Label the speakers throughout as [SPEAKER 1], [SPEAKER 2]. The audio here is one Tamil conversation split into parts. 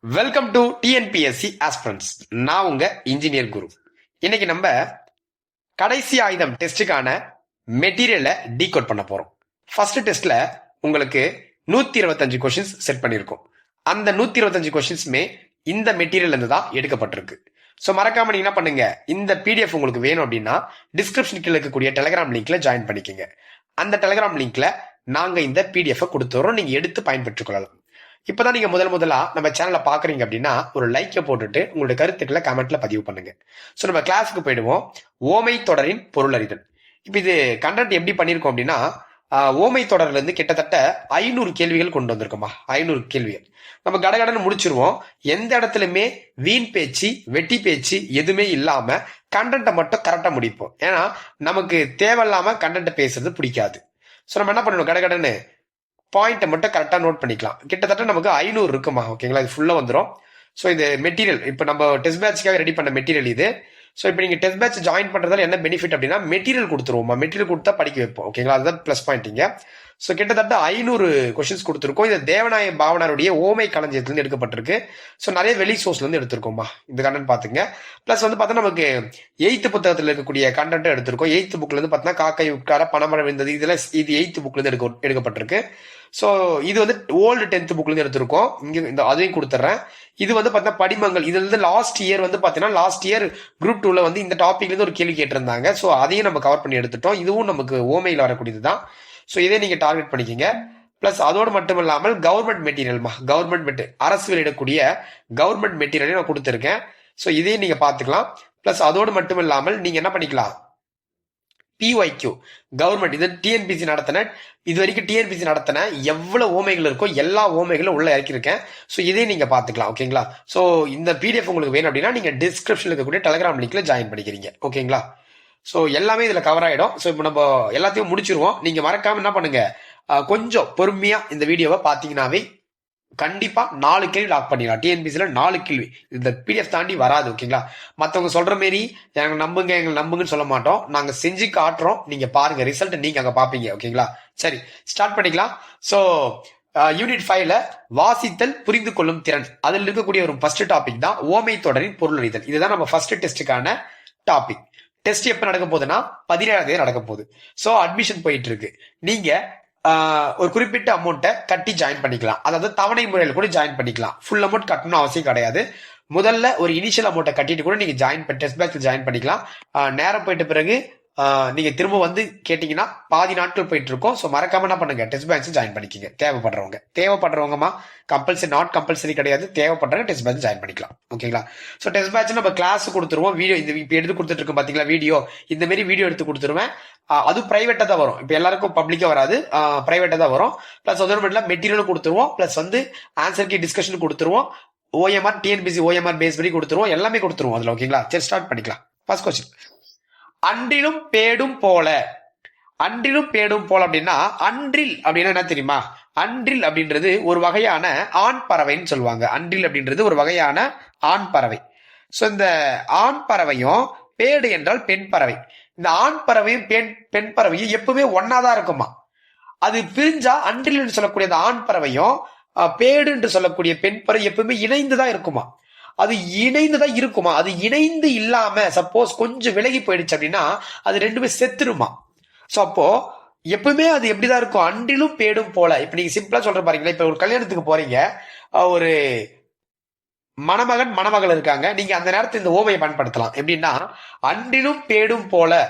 [SPEAKER 1] Welcome to TNPSC aspirants. நான் உங்க இன்ஜினியர் குரு. இன்னைக்கு நம்ம கடைசி ஆயுதம் டெஸ்டுக்கான மெட்டீரியலை டீகோட் பண்ண போறோம். ஃபர்ஸ்ட் டெஸ்ட்ல உங்களுக்கு 125 கொஸ்டின்ஸ் செட் பண்ணியிருக்கோம். அந்த 125 கொஸ்டின்ஸுமே இந்த மெட்டீரியல் இருந்து தான் எடுக்கப்பட்டிருக்கு. ஸோ மறக்காம நீங்க என்ன பண்ணுங்க, இந்த பிடிஎஃப் உங்களுக்கு வேணும் அப்படின்னா டிஸ்கிரிப்ஷன் கீழே இருக்கக்கூடிய டெலிகிராம் லிங்க்ல ஜாயின் பண்ணிக்கோங்க. அந்த டெலிகிராம் லிங்க்ல நாங்க இந்த பிடிஎஃப் கொடுத்துறோம், நீங்க எடுத்து பயன்பெற்றுக் கொள்ளலாம். இப்பதான் நீங்க முதலா நம்ம சேனலை பாக்குறீங்க அப்படின்னா ஒரு லைக்கை போட்டுட்டு உங்களுடைய கருத்துக்களை கமெண்ட்ல பதிவு பண்ணுங்க. ஸோ நம்ம கிளாஸுக்கு போயிடுவோம். ஓமை தொடரின் பொருள் அறிதல். இப்ப இது கண்டென்ட் எப்படி பண்ணிருக்கோம் அப்படின்னா, ஓமை தொடர்ல இருந்து கிட்டத்தட்ட 500 கேள்விகள் கொண்டு வந்திருக்கோமா. 500 கேள்விகள் நம்ம கடகடன்னு முடிச்சிருவோம். எந்த இடத்துலயுமே வீண் பேச்சு வெட்டி பேச்சு எதுவுமே இல்லாம கண்டென்ட்டை மட்டும் கரெக்டா முடிப்போம். ஏன்னா நமக்கு தேவையில்லாம கண்டென்ட் பேசுறது பிடிக்காது. ஸோ நம்ம என்ன பண்ணணும், கடகடன்னு பாயிண்ட்டை மட்டும் கரெக்டாக நோட் பண்ணிக்கலாம். கிட்டத்தட்ட நமக்கு 500 இருக்குமா, ஓகேங்களா? இது ஃபுல்லாக வந்துடும். ஸோ இது மெட்டீரியல் இப்போ நம்ம டெஸ்ட் பேட்ச்க்காக ரெடி பண்ண மெட்டீரியல் இது. ஸோ இப்போ நீங்கள் டெஸ்ட் பேட்ச் ஜாயின் பண்ணுறதால என்ன பெனிஃபிட் அப்படின்னா, மெட்டீரியல் கொடுத்துருவோமா, மெட்டீரியல் கொடுத்தா படிக்க வைப்போம், ஓகேங்களா? அதுதான் ப்ளஸ் பாயிண்டிங்க. ஸோ கிட்டத்தட்ட 500 கொஸ்டின்ஸ் கொடுத்துருக்கோம். இது தேவநாய பாவனாருடைய ஓமை களஞ்சியத்திலிருந்து எடுக்கப்பட்டிருக்கு. ஸோ நிறைய வெளி சோர்ஸ்லேருந்து எடுத்திருக்கோமா இந்த கண்டென்ட் பார்த்துங்க. ப்ளஸ் வந்து பார்த்தா நமக்கு 8th புத்தகத்தில் இருக்கக்கூடிய கண்டென்ட் எடுத்திருக்கோம். 8th புக்ல இருந்து பார்த்தீங்கன்னா காக்கை உட்கார பணமரம் விழுந்தது, இதெல்லாம் இது 8th புக்ல இருந்து எடுக்கப்பட்டிருக்கு. ஸோ இது வந்து ஓல்டு 10th புக்ல இருந்து எடுத்திருக்கோம். இங்க இந்த அதையும் கொடுத்துட்றேன். இது வந்து பார்த்தீங்கன்னா படிமங்கள், இதுல இருந்து லாஸ்ட் இயர் வந்து பார்த்தீங்கன்னா லாஸ்ட் இயர் குரூப் 2ல வந்து இந்த டாபிக்ல இருந்து ஒரு கேள்வி கேட்டிருந்தாங்க. ஸோ அதையும் நம்ம கவர் பண்ணி எடுத்துட்டோம். இதுவும் நமக்கு ஓமையில் வரக்கூடியது தான். ஸோ இதே நீங்க டார்கெட் பண்ணிக்கிங்க. பிளஸ் அதோடு மட்டும் இல்லாமல் கவர்மெண்ட் மெட்டீரியல்மா, கவர்மெண்ட் அரசு வெளியிடக்கூடிய கவர்மெண்ட் மெட்டீரியலையும் நான் கொடுத்துருக்கேன். ஸோ இதையும் நீங்க பாத்துக்கலாம். பிளஸ் அதோடு மட்டும் இல்லாமல் நீங்க என்ன பண்ணிக்கலாம், பிஒய்க்யூ கவர்மெண்ட் இது டிஎன்பிசி நடத்தின, இது வரைக்கும் டிஎன்பிசி நடத்தின எவ்வளவு ஓமைகள் இருக்கோ எல்லா ஓமைகளும் உள்ள இறக்கிருக்கேன். ஸோ இதையும் நீங்க பாத்துக்கலாம், ஓகேங்களா? ஸோ இந்த பிடிஎஃப் உங்களுக்கு வேணும் அப்படின்னா நீங்க டிஸ்கிரிப்ஷன்ல இருக்கக்கூடிய டெலிகிராம் லிங்க்ல ஜாயின் பண்ணிக்கிறீங்க, ஓகேங்களா? ஸோ எல்லாமே இதுல கவர் ஆயிடும். ஸோ இப்போ நம்ம எல்லாத்தையும் முடிச்சிருவோம். நீங்க மறக்காம என்ன பண்ணுங்க, கொஞ்சம் பொறுமையா இந்த வீடியோவை பாத்தீங்கன்னாவே கண்டிப்பா 4 கேள்வி லாக் பண்ணிடலாம். டிஎன்பிசில 4 கேள்வி இந்த பிடிஎஃப் தாண்டி வராது, ஓகேங்களா? மத்தவங்க சொல்ற மாரி எங்க நம்புங்கன்னு சொல்ல மாட்டோம். நாங்க செஞ்சு காட்டுறோம், நீங்க பாருங்க, ரிசல்ட் நீங்க அங்க பாப்பீங்க, ஓகேங்களா? சரி, ஸ்டார்ட் பண்ணிக்கலாம். சோ யூனிட் 5ல வாசித்தல் புரிந்து கொள்ளும் திறன், அதில் இருக்கக்கூடிய ஒரு ஃபர்ஸ்ட் டாபிக் தான் ஓமை தொடரின் பொருள் அறிதல். இதுதான் நம்ம ஃபர்ஸ்ட் டெஸ்டுக்கான டாபிக். டெஸ்ட் எப்ப நடக்க போகுதுன்னா 17ஆம் தேதி நடக்க போகுது. சோ அட்மிஷன் போயிட்டு இருக்கு. நீங்க ஒரு குறிப்பிட்ட அமௌண்ட்டை கட்டி ஜாயின் பண்ணிக்கலாம். அதாவது தவணை முறையில் கூட ஜாயின் பண்ணிக்கலாம். ஃபுல் அமௌண்ட் கட்டணும் அவசியம் கிடையாது. முதல்ல ஒரு இனிஷியல் அமௌண்ட்டை கட்டிட்டு கூட நீங்க டெஸ்ட் பேட்ச்ல ஜாயின் பண்ணிக்கலாம். நேரம் போயிட்ட பிறகு நீங்க திரும்ப வந்து கேட்டீங்கன்னா பாதி நாட்கள் போயிட்டு இருக்கோம். ஸோ மறக்காம என்ன பண்ணுங்க, டெஸ்ட் பேட்ச் ஜாயின் பண்ணிக்கங்க. தேவைப்படுறவங்கமா, கம்பல்சரி நாட் கம்பல்சரி கிடையாது, தேவைப்படுறவங்க டெஸ்ட் பேட்ச் ஜாயின் பண்ணிக்கலாம், ஓகேங்களா? ஸோ டெஸ்ட் பேட்ச் நம்ம கிளாஸ் கொடுத்துருவோம். வீடியோ இந்த இப்போ எடுத்து கொடுத்துட்டு இருக்கோம் பாத்தீங்களா, வீடியோ இந்த மாதிரி வீடியோ எடுத்து கொடுத்துருவேன். அது பிரைவேட்டா தான் வரும். இப்போ எல்லாருக்கும் பப்ளிக்கா வராது, பிரைவேட்டா தான் வரும். பிளஸ் அதோட மட்டும் மெட்டீரியலும் கொடுத்துருவோம். பிளஸ் வந்து ஆன்சர் கீ டிஸ்கஷன் கொடுத்துருவோம். ஓஎம்ஆர் டிஎன்பிசி ஓஎம்ஆர் பேஸ் பண்ணி கொடுத்துருவோம். எல்லாமே கொடுத்துருவோம் அதுல, ஓகேங்களா? சரி, ஸ்டார்ட் பண்ணிக்கலாம். ஃபர்ஸ்ட் கொஸ்டின், அன்றிலும் பேடும் போல. அன்றிலும் பேடும் போல அப்படின்னா, அன்றில் அப்படின்னா என்ன தெரியுமா? அன்றில் அப்படின்றது ஒரு வகையான ஆண் பறவைன்னு சொல்லுவாங்க. அன்றில் அப்படின்றது ஒரு வகையான ஆண் பறவை. சோ இந்த ஆண் பறவையும் பேடு என்றால் பெண் பறவை. இந்த ஆண் பறவையும் பெண் பறவையும் எப்பவுமே ஒன்னாதான் இருக்குமா. அது பிரிஞ்சா அன்றில் சொல்லக்கூடிய அந்த ஆண் பறவையும் பேடு என்று சொல்லக்கூடிய பெண் பறவை எப்பவுமே இணைந்துதான் இருக்குமா. அது இணைந்துதான் இருக்குமா. அது இணைந்து இல்லாம சப்போஸ் கொஞ்சம் விலகி போயிடுச்சு அப்படின்னா அது ரெண்டுமே செத்துருமா. சோ அப்போ எப்பவுமே அது எப்படிதான் இருக்கும், அன்றிலும் பேடும் போல. இப்ப நீங்க சிம்பிளா சொல்ற பாருங்களேன், இப்ப ஒரு கல்யாணத்துக்கு போறீங்க, ஒரு மணமகன் மணமகள் இருக்காங்க. நீங்க அந்த நேரத்தில் இந்த ஓமையை பயன்படுத்தலாம். எப்படின்னா, அன்றிலும் பேடும் போல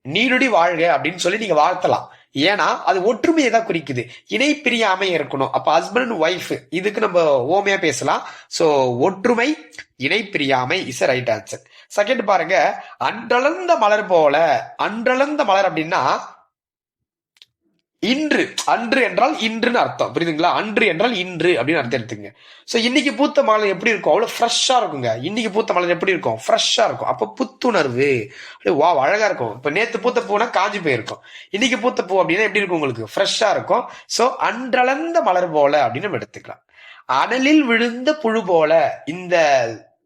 [SPEAKER 1] நீருடி வாழ்க அப்படின்னு சொல்லி நீங்க வாழ்த்தலாம். ஏன்னா அது ஒற்றுமையை தான் குறிக்குது, இணை பிரியாமை இருக்கணும். அப்ப ஹஸ்பண்ட் அண்ட் ஒய்ஃப் இதுக்கு நம்ம ஓமையா பேசலாம். சோ ஒற்றுமை இணை பிரியாமை இஸ் ரைட் ஆன்சர். செகண்ட் பாருங்க, அன்றளர்ந்த மலர் போல. அன்றளர்ந்த மலர் அப்படின்னா இன்று. அன்று என்றால் இன்றுன்னு அர்த்தம், புரியுதுங்களா? அன்று என்றால் இன்று அப்படின்னு அர்த்தம் எடுத்துங்க. சோ இன்னைக்கு பூத்த மலர் எப்படி இருக்கும், அவ்வளவு ஃப்ரெஷ்ஷா இருக்குங்க. இன்னைக்கு பூத்த மலர் எப்படி இருக்கும், ஃப்ரெஷ்ஷா இருக்கும். அப்ப புத்துணர்வு, வா அழகா இருக்கும். இப்ப நேத்து பூத்த பூனா காஞ்சி போயிருக்கும், இன்னைக்கு பூத்த பூ அப்படின்னா எப்படி இருக்கும், உங்களுக்கு ஃப்ரெஷ்ஷா இருக்கும். சோ அன்றளர்ந்த மலர் போல அப்படின்னு நம்ம எடுத்துக்கலாம். அனலில் விழுந்த புழு போல, இந்த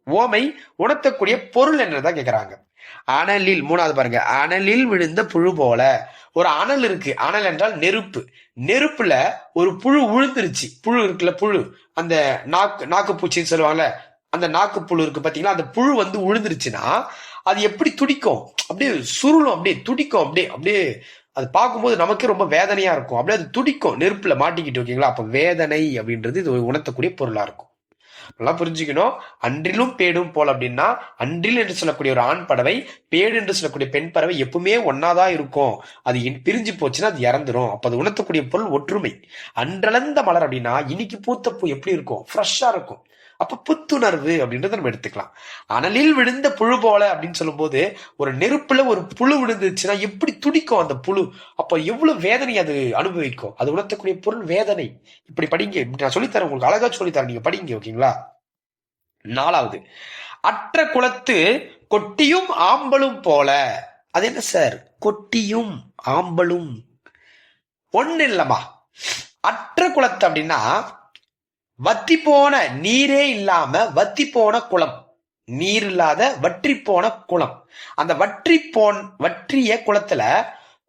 [SPEAKER 1] ஓமை உணர்த்தக்கூடிய பொருள் என்னதான் கேக்குறாங்க. அனலில், மூணாவது பாருங்க, அனலில் விழுந்த புழு போல. ஒரு அனல் இருக்கு, அனல் என்றால் நெருப்பு. நெருப்புல ஒரு புழு விழுந்துருச்சு, புழு இருக்குல்ல, புழு, அந்த நாக்கு பூச்சின்னு சொல்லுவாங்கல்ல, அந்த நாக்கு புழு இருக்கு பாத்தீங்களா, அந்த புழு வந்து விழுந்துருச்சுன்னா அது எப்படி துடிக்கும், அப்படியே சுருளும், அப்படியே துடிக்கும், அப்படியே அப்படியே அது பார்க்கும்போது நமக்கே ரொம்ப வேதனையா இருக்கும். அப்படியே அது துடிக்கும் நெருப்புல மாட்டிக்கிட்டு. ஓகேங்களா? அப்ப வேதனை அப்படின்றது இது உணர்த்தக்கூடிய பொருளா இருக்கும். நல்லா புரிஞ்சுக்கணும். அன்றிலும் பேடும் போல் அப்படின்னா, அன்றில் என்று சொல்லக்கூடிய ஒரு ஆண் பறவை, பேடு என்று சொல்லக்கூடிய பெண் பறவை எப்பவுமே ஒன்னாதான் இருக்கும். அது பிரிஞ்சு போச்சுன்னா அது இறந்துரும். அப்ப அது உணர்த்தக்கூடிய பொருள் ஒற்றுமை. அன்றளந்த மலர் அப்படின்னா இன்னைக்கு பூத்த பூ எப்படி இருக்கும், ஃப்ரெஷ்ஷா இருக்கும். அப்ப புத்துணர்வு அப்படின்றத நம்ம எடுத்துக்கலாம். அனலில் விழுந்த புழு போல அப்படின்னு சொல்லும் போது, ஒரு நெருப்புல ஒரு புழு விழுந்துச்சுன்னா எப்படி துடிக்கும் அந்த புழு, அப்ப எவ்வளவு வேதனை அது அனுபவிக்கும். அது உணர்த்தக்கூடிய பொருள் வேதனை. இப்படி படிங்க, இப்படி நான் சொல்லித்தரேன் உங்களுக்கு, அழகா சொல்லித்தரேன், நீங்க படிங்க. ஓகேங்களா? 4வது, அற்ற குலத்து கொட்டியும் ஆம்பலும் போல. அது என்ன சார், கொட்டியும் ஆம்பலும்? ஒண்ணு இல்லம்மா. அற்ற குலத்து அப்படின்னா வத்தி போன, நீரே இல்லாம வத்தி போன குளம், நீர் இல்லாத வற்றி போன குளம். அந்த வற்றிய குளத்துல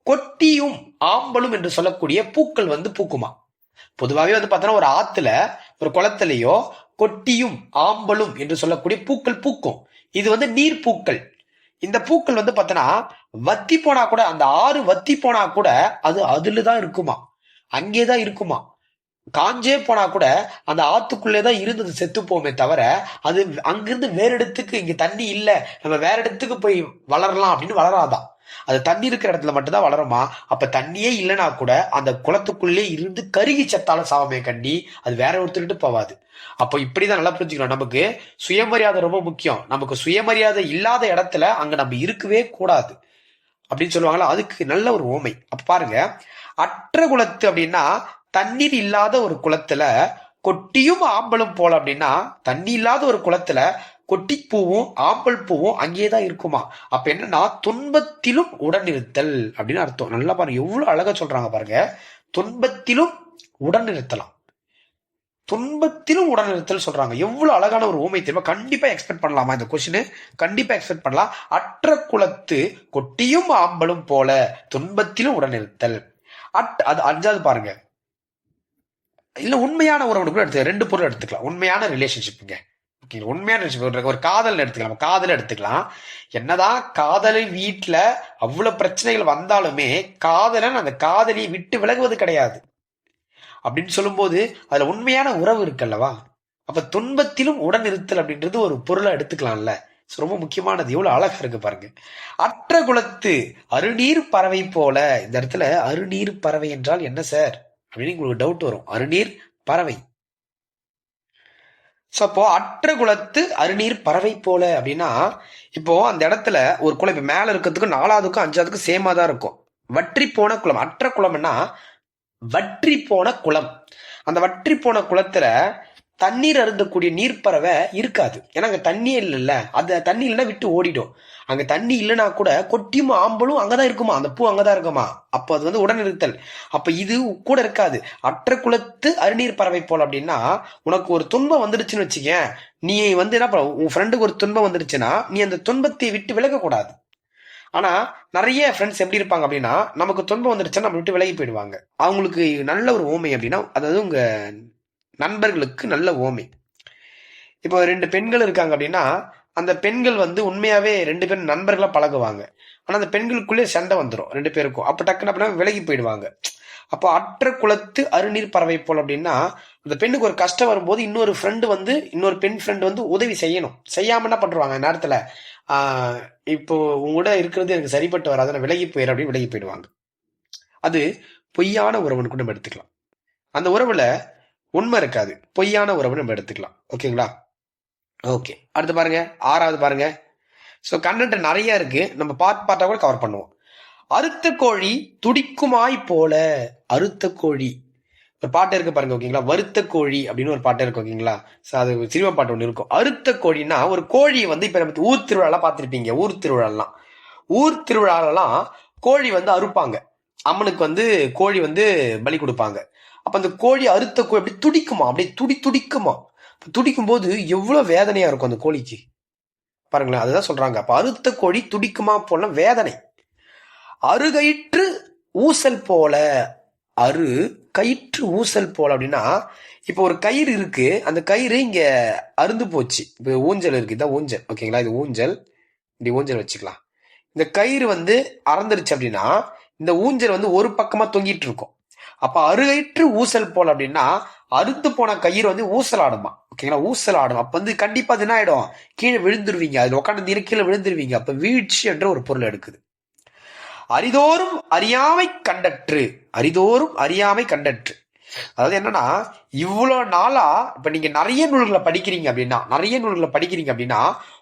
[SPEAKER 1] கொட்டியும் ஆம்பலும் என்று சொல்லக்கூடிய பூக்கள் வந்து பூக்குமா. பொதுவாகவே வந்து பார்த்தோன்னா ஒரு ஆத்துல ஒரு குளத்திலேயோ கொட்டியும் ஆம்பலும் என்று சொல்லக்கூடிய பூக்கள் பூக்கும். இது வந்து நீர் பூக்கள். இந்த பூக்கள் வந்து பார்த்தோன்னா வத்தி போனா கூட, அந்த ஆறு வத்தி போனா கூட அது அதுலதான் இருக்குமா, அங்கேதான் இருக்குமா. காஞ்சே போனா கூட அந்த ஆத்துக்குள்ளேதான் இருந்தது, செத்து போமே தவிர அது அங்கிருந்து வேற இடத்துக்கு, இங்க தண்ணி இல்ல நம்ம வேற இடத்துக்கு போய் வளரலாம் அப்படின்னு வளராதான். அது தண்ணி இருக்கிற இடத்துல மட்டும்தான் வளருமா. அப்ப தண்ணியே இல்லைன்னா கூட அந்த குளத்துக்குள்ளே இருந்து கருகி செத்தாலும் சாவமே கண்டி, அது வேற ஒருத்தருட்டு போவாது. அப்போ இப்படிதான் நல்லா புரிஞ்சுக்கணும். நமக்கு சுயமரியாதை ரொம்ப முக்கியம். நமக்கு சுயமரியாதை இல்லாத இடத்துல அங்க நம்ம இருக்கவே கூடாது அப்படின்னு சொல்லுவாங்களா, அதுக்கு நல்ல ஒரு ஓமை. அப்ப பாருங்க, அற்ற குலத்து அப்படின்னா தண்ணீர் இல்லாத ஒரு குளத்துல கொட்டியும் ஆம்பலும் போல. அப்படின்னா தண்ணி இல்லாத ஒரு குளத்துல கொட்டி பூவும் ஆம்பல் பூவும் அங்கேதான் இருக்குமா. அப்ப என்னன்னா துன்பத்திலும் உடனிருத்தல் அப்படின்னு அர்த்தம். நல்லா பாருங்க, எவ்வளவு அழகா சொல்றாங்க பாருங்க. துன்பத்திலும் உடனிருத்தலாம், துன்பத்திலும் உடனிருத்தல் சொல்றாங்க. எவ்வளவு அழகான ஒரு ஊமை தெரியுமா. கண்டிப்பா எக்ஸ்பெக்ட் பண்ணலாமா இந்த கொஸ்டின்? கண்டிப்பா எக்ஸ்பெக்ட் பண்ணலாம். அற்ற குலத்து கொட்டியும் ஆம்பலும் போல துன்பத்திலும் உடனிருத்தல். அது 5வது பாருங்க, இல்ல உண்மையான உறவு கூட எடுத்து 2 பொருள் எடுத்துக்கலாம். உண்மையான ரிலேஷன்ஷிப்புங்க. உண்மையான ரிலேஷன்ஷிப், ஒரு காதல் எடுத்துக்கலாம். காதல் எடுத்துக்கலாம். என்னதான் காதலி வீட்டுல அவ்வளவு பிரச்சனைகள் வந்தாலுமே காதலன் அந்த காதலியை விட்டு விலகுவது கிடையாது அப்படின்னு சொல்லும்போது அதுல உண்மையான உறவு இருக்குல்லவா. அப்ப துன்பத்திலும் உடன் இருத்தல் அப்படின்றது ஒரு பொருளை எடுத்துக்கலாம்ல. ரொம்ப முக்கியமானது. எவ்வளவு அழகா இருக்கு பாருங்க. அற்ற குலத்து அருநீர் பறவை போல. இந்த இடத்துல அருநீர் பறவை என்றால் என்ன சார் அப்படின்னு உங்களுக்கு டவுட் வரும். அருநீர் பறவை. அப்போ அற்ற குலத்து அருநீர் பறவை போல அப்படின்னா, இப்போ அந்த இடத்துல ஒரு குளம் இப்ப மேல இருக்கிறதுக்கும் 4வதுக்கும் 5வதுக்கும் சேமா தான் இருக்கும். வற்றி போன குளம். அற்ற குளம்னா வற்றி போன குளம். அந்த வற்றி போன குளத்துல தண்ணீர் அருந்தக்கூடிய நீர்ப்பறவை இருக்காது. ஏன்னா அங்க தண்ணியே இல்லைல்ல. அந்த தண்ணி இல்லைன்னா விட்டு ஓடிடும். அங்க தண்ணி இல்லைன்னா கூட கொட்டியும் ஆம்பலும் அங்கதான் இருக்குமா, அந்த பூ அங்கதான் இருக்குமா. அப்போ அது வந்து உடனிருத்தல். அப்ப இது கூட இருக்காது. அற்ற குலத்து அருநீர் பறவை போல அப்படின்னா, உனக்கு ஒரு துன்பம் வந்துடுச்சுன்னு வச்சுக்க, நீ வந்து என்ன பண்ண, உன் ஃப்ரெண்டுக்கு ஒரு துன்பம் வந்துடுச்சுன்னா நீ அந்த துன்பத்தை விட்டு விலக கூடாது. ஆனா நிறைய ஃப்ரெண்ட்ஸ் எப்படி இருப்பாங்க அப்படின்னா, நமக்கு துன்பம் வந்துடுச்சுன்னா நம்ம விட்டு விலகி போயிடுவாங்க. அவங்களுக்கு நல்ல ஒரு ஓமை அப்படின்னா, அதாவது உங்க நண்பர்களுக்கு நல்ல ஓமை. இப்போ 2 பெண்கள் இருக்காங்க அப்படின்னா, அந்த பெண்கள் வந்து உண்மையாவே 2 பேரும் நண்பர்களா பழகுவாங்க. ஆனா அந்த பெண்களுக்குள்ளே சண்டை வந்துடும் 2 பேருக்கும். அப்ப டக்குன்னு அப்படின்னா விலகி போயிடுவாங்க. அப்போ அற்ற குலத்து அருநீர் பறவை போல் அப்படின்னா, அந்த பெண்ணுக்கு ஒரு கஷ்டம் வரும்போது இன்னொரு ஃப்ரெண்டு வந்து, இன்னொரு பெண் ஃப்ரெண்டு வந்து உதவி செய்யணும். செய்யாம என்ன பண்றாங்க நேரத்துல, இப்போ உங்களோட இருக்கிறது எனக்கு சரிப்பட்டு வராது, நான் விலகி போயிடுறேன் அப்படின்னு விலகி போயிடுவாங்க. அது பொய்யான உறவுன்னு கூட நம்ம எடுத்துக்கலாம். அந்த உறவுல உண்மை இருக்காது, பொய்யான உறவு நம்ம எடுத்துக்கலாம். ஓகேங்களா? ஓகே, அடுத்து பாருங்க 6வது பாருங்க. ஸோ கண்டென்ட் நிறைய இருக்கு, நம்ம பார்ட்டா கூட கவர் பண்ணுவோம். அறுத்த கோழி துடிக்குமாய் போல. அறுத்த கோழி ஒரு பாட்டு இருக்கு பாருங்க. ஓகேங்களா? வருத்த கோழி அப்படின்னு ஒரு பாட்டு இருக்கு. ஓகேங்களா? ஸோ அது சினிமா பாட்டு ஒன்று இருக்கும். அறுத்த கோழின்னா ஒரு கோழி வந்து இப்ப நம்ம ஊர் திருவிழாலாம் பார்த்துருப்பீங்க. ஊர் திருவிழாலாம் கோழி வந்து அறுப்பாங்க. அம்மனுக்கு வந்து கோழி வந்து பலி கொடுப்பாங்க. அப்ப அந்த கோழி அறுத்த கோழி அப்படி துடிக்குமா, அப்படியே துடிக்குமா. துடிக்கும் போது எவ்வளவு வேதனையா இருக்கும் அந்த கோழிக்கு பாருங்களேன். அதுதான் சொல்றாங்க. அப்ப அறுத்த கோழி துடிக்குமா போல வேதனை. அருகயிற்று ஊசல் போல, அரு கயிற்று ஊசல் போல அப்படின்னா, இப்போ ஒரு கயிறு இருக்கு, அந்த கயிறு இங்க அருந்து போச்சு. இப்போ ஊஞ்சல் இருக்கு, இதான் ஊஞ்சல், ஓகேங்களா? இது ஊஞ்சல், இப்படி ஊஞ்சல் வச்சுக்கலாம். இந்த கயிறு அறந்துருச்சு அப்படின்னா, இந்த ஊஞ்சல் ஒரு பக்கமா தொங்கிட்டு இருக்கும். அப்ப அருகயிற்று ஊசல் போல அப்படின்னா, அறுத்து போன கயிறு ஊசல் ஆடுமா, ஓகேங்களா? ஊசல் ஆடும். அப்ப கண்டிப்பா அது என்ன ஆயிடும், கீழே விழுந்துருவீங்க. அதுல உட்காந்து கீழே விழுந்துருவீங்க. அப்ப வீழ்ச்சி என்ற ஒரு பொருள் எடுக்குது. அரிதோறும் அறியாமை கண்டற்று, அரிதோறும் அறியாமை கண்டற்று. அதாவது என்னன்னா, இவ்வளவு நாளா இப்ப நீங்க நிறைய நூல்களை படிக்கிறீங்க அப்படின்னா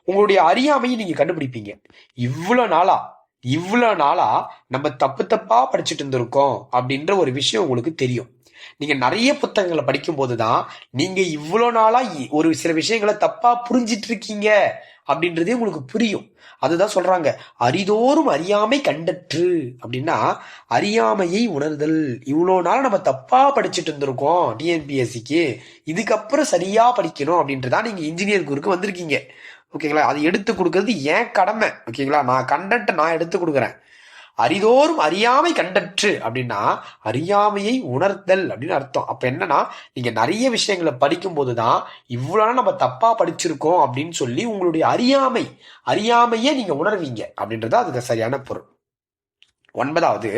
[SPEAKER 1] உங்களுடைய அறியாமையை நீங்க கண்டுபிடிப்பீங்க. இவ்வளவு நாளா நம்ம தப்பு தப்பா படிச்சுட்டு இருந்திருக்கோம் அப்படின்ற ஒரு விஷயம் உங்களுக்கு தெரியும். நீங்க நிறைய புத்தகங்களை படிக்கும் போதுதான் நீங்க இவ்வளவு நாளா ஒரு சில விஷயங்களை தப்பா புரிஞ்சிட்டு இருக்கீங்க அப்படின்றதே உங்களுக்கு புரியும். அதுதான் சொல்றாங்க, அரிதோறும் அறியாமை கண்டற்று அப்படின்னா அறியாமையை உணர்தல். இவ்வளவு நாள் நம்ம தப்பா படிச்சுட்டு இருந்திருக்கோம் டிஎன்பிஎஸ்சிக்கு, இதுக்கப்புறம் சரியா படிக்கணும் அப்படின்றதா நீங்க இன்ஜினியர் குரூப்புக்கு வந்திருக்கீங்க, ஓகேங்களா? அது எடுத்து கொடுக்கறது ஏன் கடமை, ஓகேங்களா? நான் கண்டென்ட் நான் எடுத்து கொடுக்குறேன். அரிதோறும் அறியாமை கண்டற்று அப்படின்னா அறியாமையை உணர்த்தல் அப்படின்னு அர்த்தம். அப்ப என்னன்னா, நீங்க நிறைய விஷயங்களை படிக்கும் போதுதான் இவ்வளவு நம்ம தப்பா படிச்சிருக்கோம் அப்படின்னு சொல்லி உங்களுடைய அறியாமையை நீங்க உணர்வீங்க அப்படின்றது அதுக்கு சரியான பொருள். 9வது,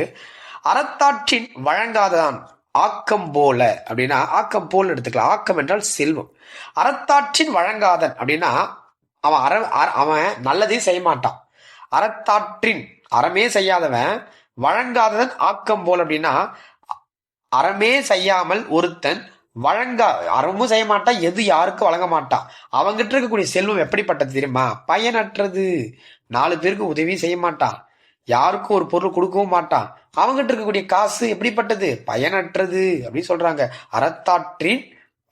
[SPEAKER 1] அறத்தாற்றின் வழங்காதான் ஆக்கம் போல அப்படின்னா, ஆக்கம் போல் எடுத்துக்கலாம். ஆக்கம் என்றால் செல்வம். அறத்தாற்றின் வழங்காதன் அப்படின்னா அவன் நல்லதே செய்ய மாட்டான். அறத்தாற்றின் அறமே செய்யாதவன், வழங்காதவன் ஆக்கம் போல் அப்படின்னா அறமே செய்யாமல் ஒருத்தன் அறமும் செய்ய மாட்டான், எது யாருக்கும் வழங்க மாட்டான். அவங்கிட்ட இருக்கக்கூடிய செல்வம் எப்படிப்பட்டது தெரியுமா? பயனற்றது. 4 பேருக்கு உதவி செய்ய மாட்டான், யாருக்கும் ஒரு பொருள் கொடுக்கவும் மாட்டான். அவங்கிட்ட இருக்கக்கூடிய காசு எப்படிப்பட்டது? பயனற்றது அப்படின்னு சொல்றாங்க. அறத்தாற்றின்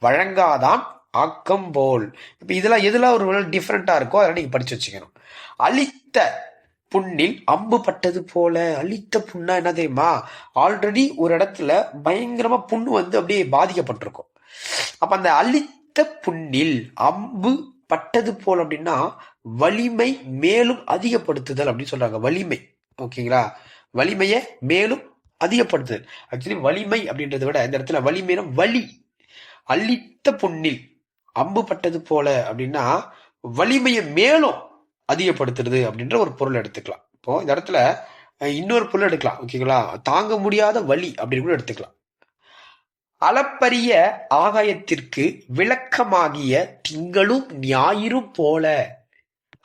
[SPEAKER 1] வழங்காதான் ஆக்கம் போல். இப்ப இதெல்லாம் எதுல ஒரு டிஃபரெண்டா இருக்கோ அதெல்லாம் நீங்க படிச்சு வச்சுக்கணும். அழித்த புண்ணில் அம்பு பட்டது போல. அழித்த புண்ணா என்ன தெரியுமா? ஆல்ரெடி ஒரு இடத்துல பயங்கரமா புண்ணு அப்படியே பாதிக்கப்பட்டிருக்கும். அப்ப அந்த அழித்த புண்ணில் அம்பு பட்டது போல் அப்படின்னா வலிமை மேலும் அதிகப்படுத்துதல் அப்படின்னு சொல்றாங்க. வலிமை, ஓகேங்களா? வலிமையை மேலும் அதிகப்படுத்துதல். ஆக்சுவலி வலிமை அப்படின்றத விட இந்த இடத்துல வலிமைனா வலி. அழித்த புண்ணில் அம்பு பட்டது போல அப்படின்னா வலிமையை மேலும் அதிகப்படுத்துறது அப்படின்ற ஒரு பொருள் எடுத்துக்கலாம். இப்போ இந்த இடத்துல இன்னொரு பொருள் எடுக்கலாம், ஓகேங்களா? தாங்க முடியாத வலி அப்படின்னு கூட எடுத்துக்கலாம். அளப்பரிய ஆகாயத்திற்கு விளக்கமாகிய திங்களும் ஞாயிறும் போல.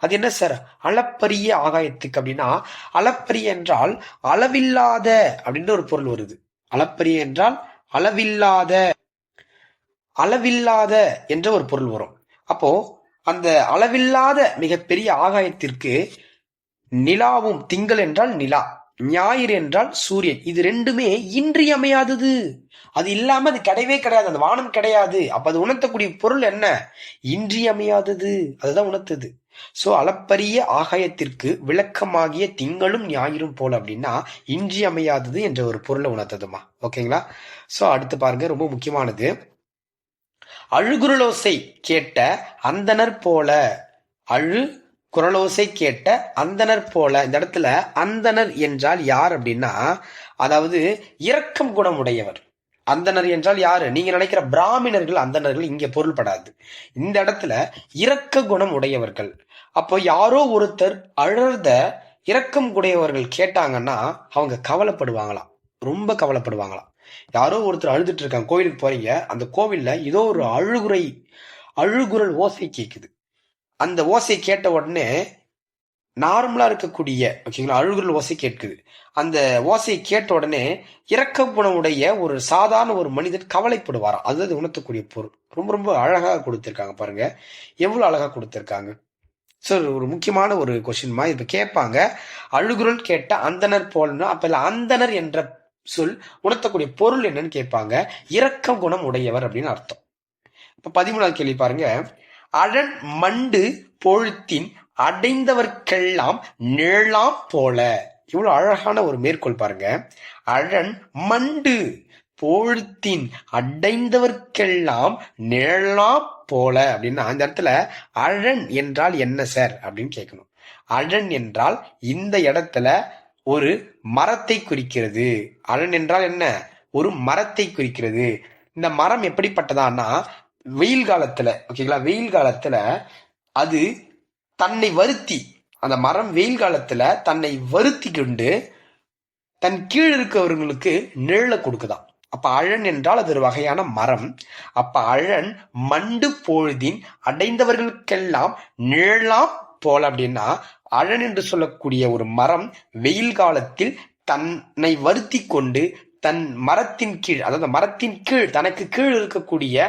[SPEAKER 1] அது என்ன சார் அளப்பரிய ஆகாயத்துக்கு அப்படின்னா? அளப்பரிய என்றால் அளவில்லாத அப்படின்ற ஒரு பொருள் வருது. அளப்பரிய என்றால் அளவில்லாத என்ற ஒரு பொருள் வரும். அப்போ அந்த அளவில்லாத மிகப்பெரிய ஆகாயத்திற்கு நிலாவும், திங்கள் என்றால் நிலா, ஞாயிறு என்றால் சூரியன், இது ரெண்டுமே இன்றியமையாதது. அது இல்லாம அது கிடையவே கிடையாது, அந்த வானம் கிடையாது. அப்ப அது உணர்த்தக்கூடிய பொருள் என்ன? இன்றியமையாதது. அதுதான் உணர்த்துது. சோ அளப்பரிய ஆகாயத்திற்கு விளக்கமாகிய திங்களும் ஞாயிறும் போல அப்படின்னா இன்றியமையாதது என்ற ஒரு பொருளை உணர்த்ததுமா, ஓகேங்களா? சோ அடுத்து பாருங்க, ரொம்ப முக்கியமானது. அழுகுரலோசை கேட்ட அந்தனர் போல. குரலோசை கேட்ட அந்தனர் போல. இந்த இடத்துல அந்தனர் என்றால் யார் அப்படின்னா, அதாவது இரக்கம் குணமுடையவர். அந்தனர் என்றால் யாரு? நீங்க நினைக்கிற பிராமணர்கள் அந்தனர்கள் இங்க பொருள்படாது. இந்த இடத்துல இரக்க குணம் உடையவர்கள். அப்போ யாரோ ஒருத்தர் அழறத இரக்கம் உடையவர்கள் கேட்டாங்கன்னா அவங்க கவலைப்படுவாங்களாம், ரொம்ப கவலைப்படுவாங்களாம். யாரோ ஒருத்தர் அழுதுட்டு இருக்காங்க, கோவிலுக்கு போறீங்க, அந்த கோவில்ல ஏதோ ஒரு அழுகுரல் ஓசை கேக்குது. அந்த ஓசை கேட்ட உடனே நார்மலா இருக்கக்கூடிய, ஓகேங்களா, அழுகுரல் ஓசை கேட்குது. அந்த ஓசையை கேட்ட உடனே இரக்க குணமுடைய ஒரு சாதாரண ஒரு மனிதன் கவலைப்படுவாராம். அது உணர்த்தக்கூடிய பொருள். ரொம்ப ரொம்ப அழகாக கொடுத்திருக்காங்க பாருங்க, எவ்வளவு அழகா கொடுத்திருக்காங்க. ஸோ ஒரு முக்கியமான ஒரு கொஸ்டின் மாதிரி இப்ப கேட்பாங்க. அழுகுரல் கேட்ட அந்தனர் போலன்னா அப்ப அந்தனர் என்ற சொல் உணர்த்தக்கூடிய பொருள் என்னன்னு கேட்பாங்க. இரக்கம் குணம் உடையவர் அப்படின்னு அர்த்தம். இப்ப 13வது கேள்வி பாருங்க. அழன் மண்டு பொழுத்தின் அடைந்தவர்க்கெல்லாம் நிழலாம் போல. இவ்வளவு அழகான ஒரு மேற்கோள் பாருங்க. அழன் மண்டு பொழுத்தின் அடைந்தவர்க்கெல்லாம் நிழலாம் போல அப்படின்னா அந்த இடத்துல அழன் என்றால் என்ன சார் அப்படின்னு கேட்கணும். அழன் என்றால் இந்த இடத்துல ஒரு மரத்தை குறிக்கிறது. அழன் என்றால் என்ன? ஒரு மரத்தை குறிக்கிறது. இந்த மரம் எப்படிப்பட்டதான்னா வெயில் காலத்துல, ஓகேங்களா, வெயில் காலத்துல அது தன்னை வருத்தி, அந்த மரம் வெயில் காலத்துல தன்னை வருத்தி கொண்டு தன் கீழ் இருக்கவர்களுக்கு நிழலை கொடுக்குதாம். அப்ப அழன் என்றால் அது ஒரு வகையான மரம். அப்ப அழன் மண்டு பொழுதின் அடைந்தவர்களுக்கெல்லாம் நிழலாம் போல அப்படின்னா, அழன் என்று சொல்லக்கூடிய ஒரு மரம் வெயில் காலத்தில் தன்னை வருத்தி கொண்டு தன் மரத்தின் கீழ், அதாவது மரத்தின் கீழ் தனக்கு கீழ் இருக்கக்கூடிய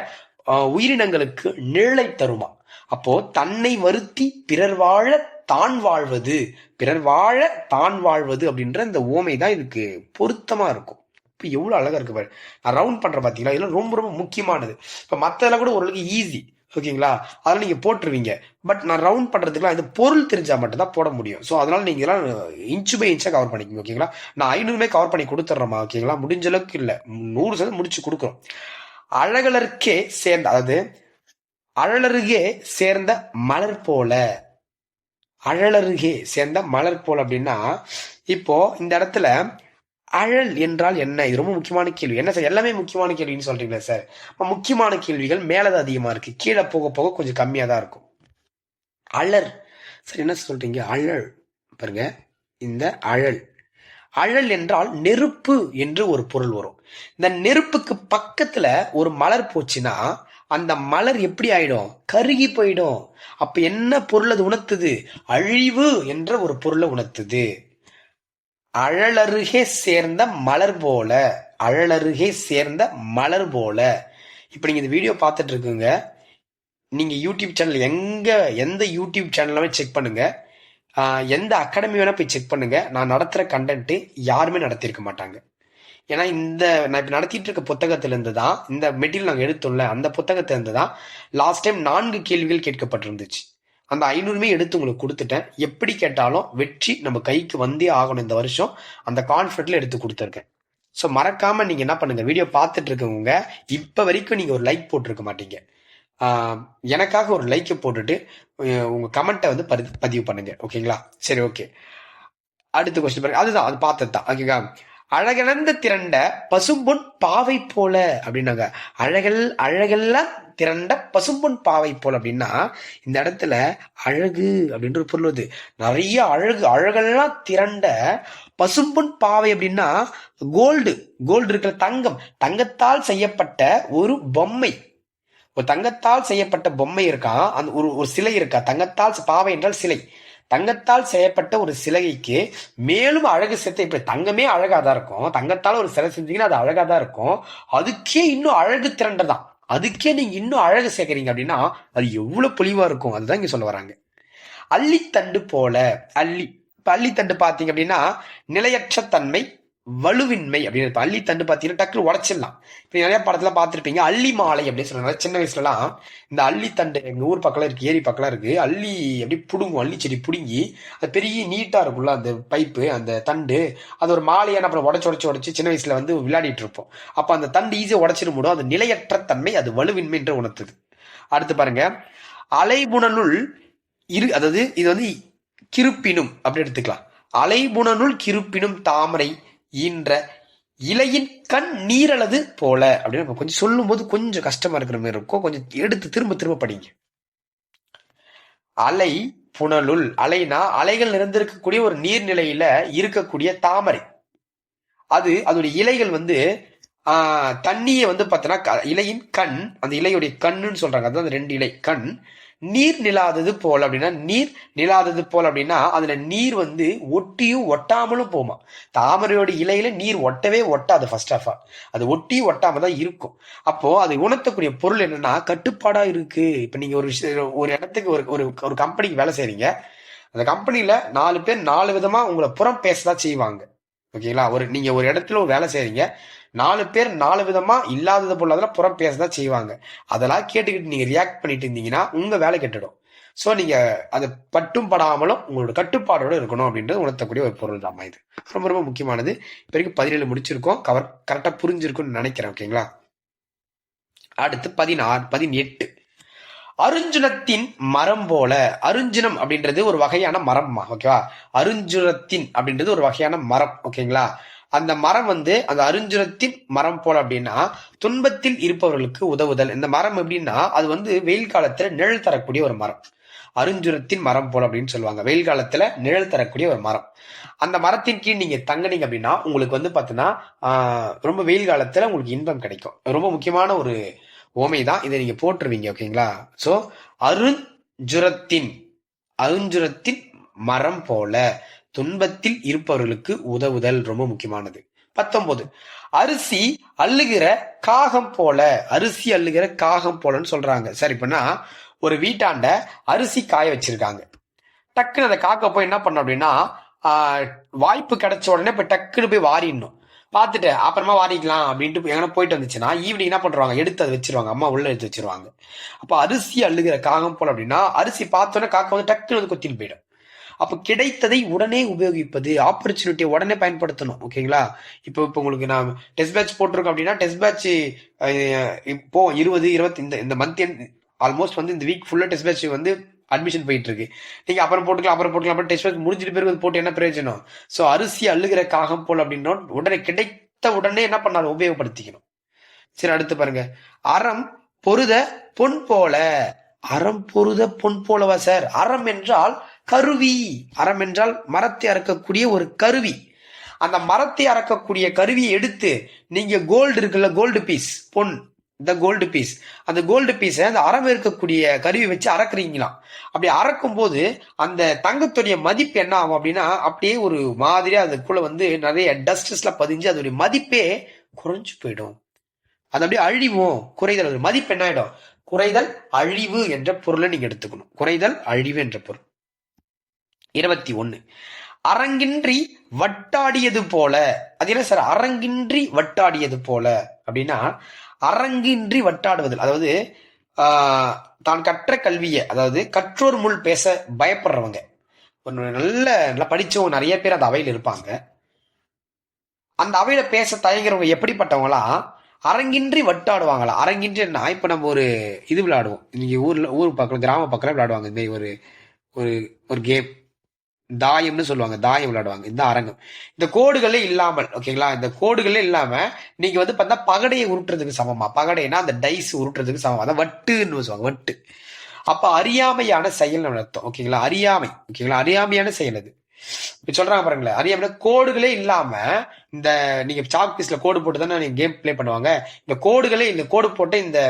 [SPEAKER 1] உயிரினங்களுக்கு நிழலை தருமா. அப்போ தன்னை வருத்தி பிறர் வாழ தான் வாழ்வது, பிறர் வாழ தான் வாழ்வது அப்படின்ற இந்த ஓமை தான் இதுக்கு பொருத்தமா இருக்கும். இப்போ எவ்வளவு அழகா இருக்கு பாரு. நான் ரவுண்ட் பண்ற பாத்தீங்களா, இதெல்லாம் ரொம்ப ரொம்ப முக்கியமானது. இப்ப மத்ததெல்லாம் கூட ஓரளவுக்கு ஈஸி, ஓகேங்களா, அதெல்லாம் நீங்க போட்டுருவீங்க. பட் நான் ரவுண்ட் பண்றதுக்குலாம் இந்த பொருள் தெரிஞ்சா மட்டும் தான் போட முடியும். ஸோ அதனால நீங்க எல்லாம் இன்ச்சு பை இன்ச்சா கவர் பண்ணிக்கோங்க, ஓகேங்களா. நான் 500 கவர் பண்ணி கொடுத்துட்றேமா, ஓகேங்களா, முடிஞ்ச அளவுக்கு இல்ல 100% முடிச்சு கொடுக்குறோம். அழகலருக்கே சேர்ந்த, அதாவது அழலருகே சேர்ந்த மலர் போல, அழலருகே சேர்ந்த மலர் போல அப்படின்னா, இப்போ இந்த இடத்துல அழல் என்றால் என்ன? இது ரொம்ப முக்கியமான கேள்வி. என்ன சார் எல்லாமே முக்கியமான கேள்வின்னு சொல்றீங்களா சார்? முக்கியமான கேள்விகள் மேலதான் அதிகமா இருக்கு, கீழே போக போக கொஞ்சம் கம்மியா தான் இருக்கும். அழல் சார் என்ன சொல்றீங்க? அழல் பாருங்க, இந்த அழல், அழல் என்றால் நெருப்பு என்று ஒரு பொருள் வரும். இந்த நெருப்புக்கு பக்கத்துல ஒரு மலர் போச்சுன்னா அந்த மலர் எப்படி ஆயிடும்? கருகி போயிடும். அப்ப என்ன பொருள் அது உணர்த்துது? அழிவு என்ற ஒரு பொருளை உணர்த்துது. அழலருகே சேர்ந்த மலர் போல, அழலருகே சேர்ந்த மலர் போல. இப்ப நீங்க இந்த வீடியோ பார்த்துட்டு இருக்குங்க, நீங்க யூடியூப் சேனல் எந்த யூடியூப் சேனலுமே செக் பண்ணுங்க, எந்த அகாடமி வேணா போய் செக் பண்ணுங்க. நான் நடத்துற கண்டென்ட் யாருமே நடத்திருக்க மாட்டாங்க. ஏன்னா நான் இப்ப நடத்திட்டு இருக்க புத்தகத்துல இருந்து தான், இந்த மெட்டீரியல் நாங்க எடுத்தோம்ல அந்த புத்தகத்துல இருந்து தான் லாஸ்ட் டைம் 4 கேள்விகள் கேட்கப்பட்டிருந்துச்சு. அந்த 500 எடுத்து உங்களுக்கு கொடுத்துட்டேன். எப்படி கேட்டாலும் வெற்றி நம்ம கைக்கு வந்தே ஆகணும் இந்த வருஷம், அந்த கான்ஃபிடென்ட்ல எடுத்து கொடுத்துருக்கேன். ஸோ மறக்காம நீங்க என்ன பண்ணுங்க, வீடியோ பார்த்துட்டு இருக்கவங்க இப்ப வரைக்கும் நீங்க ஒரு லைக் போட்டிருக்க மாட்டீங்க. எனக்காக ஒரு லைக்கை போட்டுட்டு உங்க கமெண்ட்டை வந்து பதிவு பண்ணுங்க, ஓகேங்களா. சரி, ஓகே. அடுத்த கொஸ்டின் பாருங்க, அதுதான் அது பார்த்தது தான், ஓகேங்களா. அழகிழந்த திரண்ட பசும்பொன் பாவை போல அப்படின்னாங்க. அழகெல்லாம் திரண்ட பசும்பொன் பாவை போல அப்படின்னா, இந்த இடத்துல அழகு அப்படின்ற ஒரு பொருள் வருது. நிறைய அழகெல்லாம் திரண்ட பசும்பொன் பாவை அப்படின்னா கோல்டு இருக்கிற தங்கத்தால் செய்யப்பட்ட ஒரு பொம்மை, ஒரு தங்கத்தால் செய்யப்பட்ட பொம்மை இருக்கான், அந்த ஒரு சிலை இருக்கா. தங்கத்தால், பாவை என்றால் சிலை, தங்கத்தால் செய்யப்பட்ட ஒரு சிலைக்கு மேலும் அழகு சேர்த்து. இப்ப தங்கமே அழகாதான் இருக்கும், தங்கத்தால் ஒரு சிலை செஞ்சீங்கன்னா அது அழகாதான் இருக்கும். அதுக்கே இன்னும் அழகு திரண்டதான், அதுக்கே நீங்க இன்னும் அழகு சேர்க்கறீங்க அப்படின்னா அது எவ்வளவு பொலிவா இருக்கும், அதுதான் இங்க சொல்ல வராங்க. அள்ளித்தண்டு போல, அள்ளித்தண்டு பாத்தீங்க அப்படின்னா நிலையற்ற தன்மை, வலுவின்மை அப்படின்னு. அள்ளித்தண்டு பாத்தீங்கன்னா டக்குனு உடச்சிடலாம். இப்ப நிறைய படத்துல பாத்துருப்பீங்க அள்ளி மாலை அப்படின்னு சொல்றாங்க. சின்ன வயசுல எல்லாம் இந்த அள்ளித்தண்டு எங்க ஊர் பக்கம் இருக்கு, ஏரி பக்கம் இருக்கு, அள்ளி அப்படி புடுங்கும், அள்ளி செடி புடுங்கி அது பெரிய நீட்டா இருக்கும்ல அந்த பைப்பு, அந்த தண்டு, அது ஒரு மாலையான அப்புறம் உடச்சு சின்ன வயசுல வந்து விளையாடிட்டு இருப்போம். அப்ப அந்த தண்டு ஈஸியா உடச்சிட முடியும். அது நிலையற்ற தன்மை, அது வலுவின்மை என்று உணர்த்துது. அடுத்து பாருங்க, அலைபுணனுள் அதாவது இது வந்து கிருப்பினும் அப்படி எடுத்துக்கலாம். அலைபுணனுள் கிருப்பினும் தாமரை ஈன்ற இலையின் கண் நீரளது போல அப்படின்னு கொஞ்சம் சொல்லும் போது கொஞ்சம் கஷ்டமா இருக்கிற மாதிரி இருக்கும். கொஞ்சம் எடுத்து திரும்ப படிங்க. அலை புனலுள், அலைனா அலைகள் நிறைந்திருக்கக்கூடிய ஒரு நீர்நிலையில இருக்கக்கூடிய தாமரை, அதோடைய இலைகள் வந்து தண்ணியை வந்து பார்த்தோன்னா இலையின் கண், அந்த இலையுடைய கண்ணுன்னு சொல்றாங்க, அதான் அந்த 2 இலை கண் நீர் நிலாதது போல அப்படின்னா, நீர் நிலாதது போல அப்படின்னா அதுல நீர் வந்து ஒட்டியும் ஒட்டாமலும் போமா. தாமரையோட இலையில நீர் ஒட்டவே ஒட்டாது. ஃபர்ஸ்ட் ஆஃப் ஆல் அது ஒட்டி ஒட்டாம தான் இருக்கும். அப்போ அது உணர்த்தக்கூடிய பொருள் என்னன்னா கட்டுப்பாடா இருக்கு. இப்ப நீங்க ஒரு இடத்துக்கு ஒரு கம்பெனிக்கு வேலை செய்றீங்க, அந்த கம்பெனில 4 பேர் 4 விதமா உங்களை புறம் பேசதான் செய்வாங்க, ஓகேங்களா. நீங்க ஒரு இடத்துல ஒரு வேலை செய்றீங்க, 4 பேர் 4 விதமா இல்லாதது போல புறம் பேசதான் செய்வாங்க. அதெல்லாம் கேட்டுக்கிட்டு நீங்க ரியாக்ட் பண்ணிட்டு இருந்தீங்கன்னா உங்க வேலை கெட்டுடும். சோ நீங்க அது பட்டும் படாமலும் உங்களோட கட்டுப்பாடோட இருக்கணும் அப்படின்றது உணர்த்தக்கூடிய ஒரு பொருள் தான் இது. ரொம்ப ரொம்ப முக்கியமானது. இப்ப வரைக்கும் 17 முடிச்சிருக்கோம், கரெக்டா புரிஞ்சிருக்கும்னு நினைக்கிறேன், ஓகேங்களா. அடுத்து 18. அருஞ்சுனத்தின் மரம் போல. அருஞ்சுனம் அப்படின்றது ஒரு வகையான மரம், ஓகேவா? அருஞ்சுனத்தின் அப்படின்றது ஒரு வகையான மரம், ஓகேங்களா? அந்த மரம் அந்த அருஞ்சுனத்தின் மரம் போல அப்படின்னா துன்பத்தில் இருப்பவர்களுக்கு உதவுதல். இந்த மரம் எப்படின்னா அது வெயில் காலத்துல நிழல் தரக்கூடிய ஒரு மரம். அருஞ்சுரத்தின் மரம் போல அப்படின்னு சொல்லுவாங்க. வெயில் காலத்துல நிழல் தரக்கூடிய ஒரு மரம். அந்த மரத்தின் கீழ் நீங்க தங்கினீங்க அப்படின்னா உங்களுக்கு பாத்தீங்கன்னா ரொம்ப வெயில் காலத்துல உங்களுக்கு இன்பம் கிடைக்கும். ரொம்ப முக்கியமான ஒரு ஓமை தான், இதை நீங்க போட்டுருவீங்க, ஓகேங்களா? சோ அருஞ்சுரத்தின் அருஞ்சுரத்தின் மரம் போல துன்பத்தில் இருப்பவர்களுக்கு உதவுதல் ரொம்ப முக்கியமானது. 19 அரிசி அள்ளுகிற காகம் போல. அரிசி அள்ளுகிற காகம் போலன்னு சொல்றாங்க. சரி, இப்பனா ஒரு வீட்டாண்ட அரிசி காய வச்சிருக்காங்க. டக்குன்னு அந்த காக்க போய் என்ன பண்ண அப்படின்னா வாய்ப்பு கிடைச்ச உடனே போய் டக்குன்னு போய் வாரிடணும். பார்த்துட்டு அப்புறமா வாரிக்கலாம் அப்படின்ட்டு எங்கன்னா போயிட்டு வந்துச்சுன்னா ஈவினிங் என்ன பண்றாங்க, எடுத்து அதை வச்சிருவாங்க, அம்மா உள்ள எடுத்து வச்சிருவாங்க. அப்ப அரிசி அள்ளுகிற காகம் போல அப்படின்னா அரிசி பார்த்தோன்னே காக்க டக்குன்னு கொத்தின்னு போயிடும். அப்ப கிடைத்ததை உடனே உபயோகிப்பது, ஆப்பர்ச்சுனிட்டியை உடனே பயன்படுத்தணும், ஓகேங்களா? இப்போ உங்களுக்கு நான் டெஸ்ட் பேட்ச் போட்டிருக்கோம் அப்படின்னா டெஸ்ட் பேட்ச் இப்போ 20 இந்த மந்த் ஆல்மோஸ்ட் இந்த வீக் ஃபுல்லா டெஸ்ட் பேட்ச் அட்மிஷன் போயிட்டு இருக்கு. நீங்க அப்புறம் போட்டுக்கலாம் டெஸ்ட் பேட்ச் முடிஞ்சிட்டு பிறகு போட்டு என்ன பிரயோஜனம்? சோ அரிசி அள்ளுகிற காகம் போல அப்படின்னா உடனே கிடைத்த உடனே என்ன பண்ணாலும் உபயோகப்படுத்திக்கணும். சரி, அடுத்து பாருங்க. அறம் பொருத பொன் போல. அறம் பொருத பொன் போலவா சார்? அறம் என்றால் கருவி. அறம் என்றால் மரத்தை அறுக்கக்கூடிய ஒரு கருவி. அந்த மரத்தை அறுக்கக்கூடிய கருவியை எடுத்து நீங்க கோல்டு இருக்குல்ல, கோல்டு பீஸ், பொன், இந்த கோல்டு பீஸ், அந்த கோல்டு பீஸை அந்த அறம் இருக்கக்கூடிய கருவி வச்சு அறக்குறீங்களாம். அப்படி அறக்கும் போது அந்த தங்கத்துடைய மதிப்பு என்ன ஆகும் அப்படின்னா அப்படியே ஒரு மாதிரியா அதுக்குள்ள நிறைய டஸ்ட்ஸ்ல பதிஞ்சு அதோடைய மதிப்பே குறைஞ்சு போயிடும். அது அப்படியே அழிவும், குறைதல். மதிப்பு என்ன ஆயிடும்? குறைதல் அழிவு என்ற பொருளை நீங்க எடுத்துக்கணும். குறைதல் அழிவு என்ற பொருள். 21 அரங்கின்றி வட்டாடியது போல. அது என்ன சார் அரங்கின்றி வட்டாடியது போல அப்படின்னா அரங்கின்றி வட்டாடுவதில், அதாவது தான் கற்ற கல்வியை, அதாவது கற்றோர் முள் பேச பயப்படுறவங்க, நல்லா படிச்சவங்க நிறைய பேர் அந்த அவையில் இருப்பாங்க. அந்த அவையில பேச தயங்குறவங்க எப்படிப்பட்டவங்களா? அரங்கின்றி வட்டாடுவாங்களா? அரங்கின்றின்னா இப்ப நம்ம ஒரு இது விளையாடுவோம், நீங்க ஊர் பக்கம் கிராம பக்கம் விளையாடுவாங்க இந்த ஒரு கேம், தாயம்னு சொல்லுவாங்க. தாயம் விளையாடுவாங்க. இந்த அரங்கம் இந்த கோடுகளே இல்லாமல், ஓகேங்களா? இந்த கோடுகளே இல்லாம நீங்க பார்த்தா பகடையை உருட்டுறதுக்கு சமமா. பகடைனா அந்த டைஸ் உருட்டுறதுக்கு சமமா. அதான் வட்டுன்னு சொல்லுவாங்க, வட்டு. அப்ப அறியாமையான செயல் அர்த்தம், ஓகேங்களா? அறியாமை, ஓகேங்களா? அறியாமையான செயல் அது. இப்ப சொல்றாங்க பாருங்களேன், அறியாமை கோடுகளே இல்லாம இந்த நீங்க சாக் பீஸ்ல கோடு போட்டு தானே நீங்க கேம் பிளே பண்ணுவாங்க. இந்த கோடுகளே, இந்த கோடு போட்டு இந்த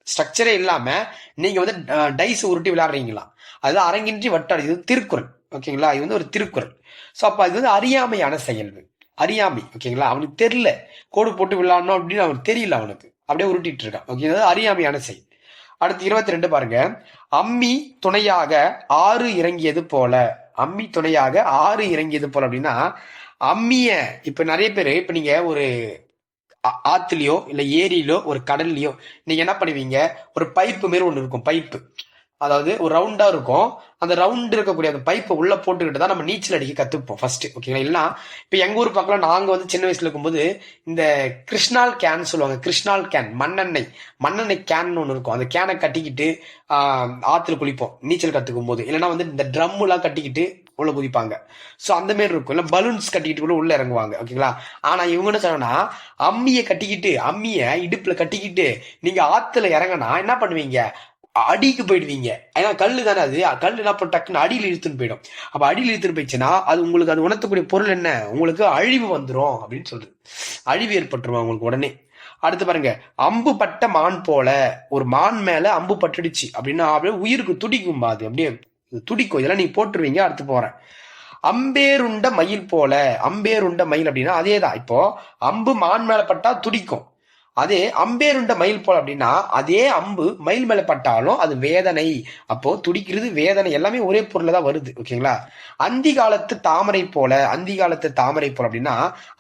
[SPEAKER 1] ஸ்ட்ரக்சரே இல்லாம நீங்க டைஸ் உருட்டி விளையாடுறீங்களா? அது அரங்கின்றி வட்டாடு. இது திருக்குறள், ஓகேங்களா? இது ஒரு திருக்குறள். சோ அப்ப இது அறியாமையான செயல், அறியாமை, ஓகேங்களா? அவனுக்கு தெரியல கோடு போட்டு விளையாடணும் அப்படின்னு அவனுக்கு தெரியல, அவனுக்கு அப்படியே உருட்டிட்டு இருக்கான், ஓகே? அறியாமையான செயல். அடுத்து 22 பாருங்க. அம்மி துணையாக ஆறு இறங்கியது போல. அம்மி துணையாக ஆறு இறங்கியது போல அப்படின்னா அம்மிய இப்ப நிறைய பேரு இப்ப நீங்க ஒரு ஆத்துலயோ இல்ல ஏரியிலோ ஒரு கடல்லையோ நீங்க என்ன பண்ணுவீங்க, ஒரு பைப்பு மாரி ஒண்ணு இருக்கும், பைப்பு, அதாவது ஒரு ரவுண்டா இருக்கும். அந்த ரவுண்ட் இருக்கக்கூடிய அந்த பைப்பை உள்ள போட்டுக்கிட்டு தான் நம்ம நீச்சல் அடிக்க கத்துப்போம் ஃபர்ஸ்ட், ஓகேங்களா? இல்லைன்னா இப்ப எங்க ஊர் பக்கம் நாங்க சின்ன வயசுல இருக்கும்போது இந்த கிருஷ்ணால் கேன் சொல்லுவாங்க. கிருஷ்ணால் கேன், மண்ணெண்ணெய் கேன் ஒண்ணு இருக்கும். அந்த கேனை கட்டிக்கிட்டு ஆத்துல குளிப்போம் நீச்சல் கத்துக்கும் போது. இல்லைன்னா இந்த ட்ரம் எல்லாம் கட்டிக்கிட்டு உள்ள குதிப்பாங்க. சோ அந்த மாதிரி இருக்கும். இல்ல பலூன்ஸ் கட்டிக்கிட்டு கூட உள்ள இறங்குவாங்க, ஓகேங்களா? ஆனா இவங்க என்ன சொன்னா அம்மிய இடுப்புல கட்டிக்கிட்டு நீங்க ஆத்துல இறங்கினா என்ன பண்ணுவீங்க, அடிக்கு போயிடுவீங்க. ஏன்னா கல்லு தானே அது. கல்லு என்ன பண்ண டக்குன்னு அடியில் இழுத்துன்னு போயிடும். அப்ப அடியில் இழுத்துன்னு போயிடுச்சுன்னா அது உங்களுக்கு அது உணர்த்தக்கூடிய பொருள் என்ன, உங்களுக்கு அழிவு வந்துடும் அப்படின்னு சொல்றது. அழிவு ஏற்பட்டுருமா உங்களுக்கு உடனே. அடுத்து பாருங்க. அம்பு பட்ட மான் போல. ஒரு மான் மேல அம்பு பட்டுடுச்சு அப்படின்னா அப்படியே உயிருக்கு துடிக்கும், அது அப்படியே துடிக்கும். இதெல்லாம் நீங்க போட்டுருவீங்க. அடுத்து போறேன். அம்பேருண்ட மயில் போல. அம்பேருண்ட மயில் அப்படின்னா அதேதான். இப்போ அம்பு மான் மேல பட்டா துடிக்கும். அதே அம்பேருண்ட மயில் போல அப்படின்னா அதே அம்பு மயில் மேல பட்டாலும் அது வேதனை. அப்போ துடிக்கிறது, வேதனை, எல்லாமே ஒரே பொருள் தான் வருது, ஓகேங்களா? அந்தி காலத்து தாமரை போல. அந்தி காலத்து தாமரை போல அப்படின்னா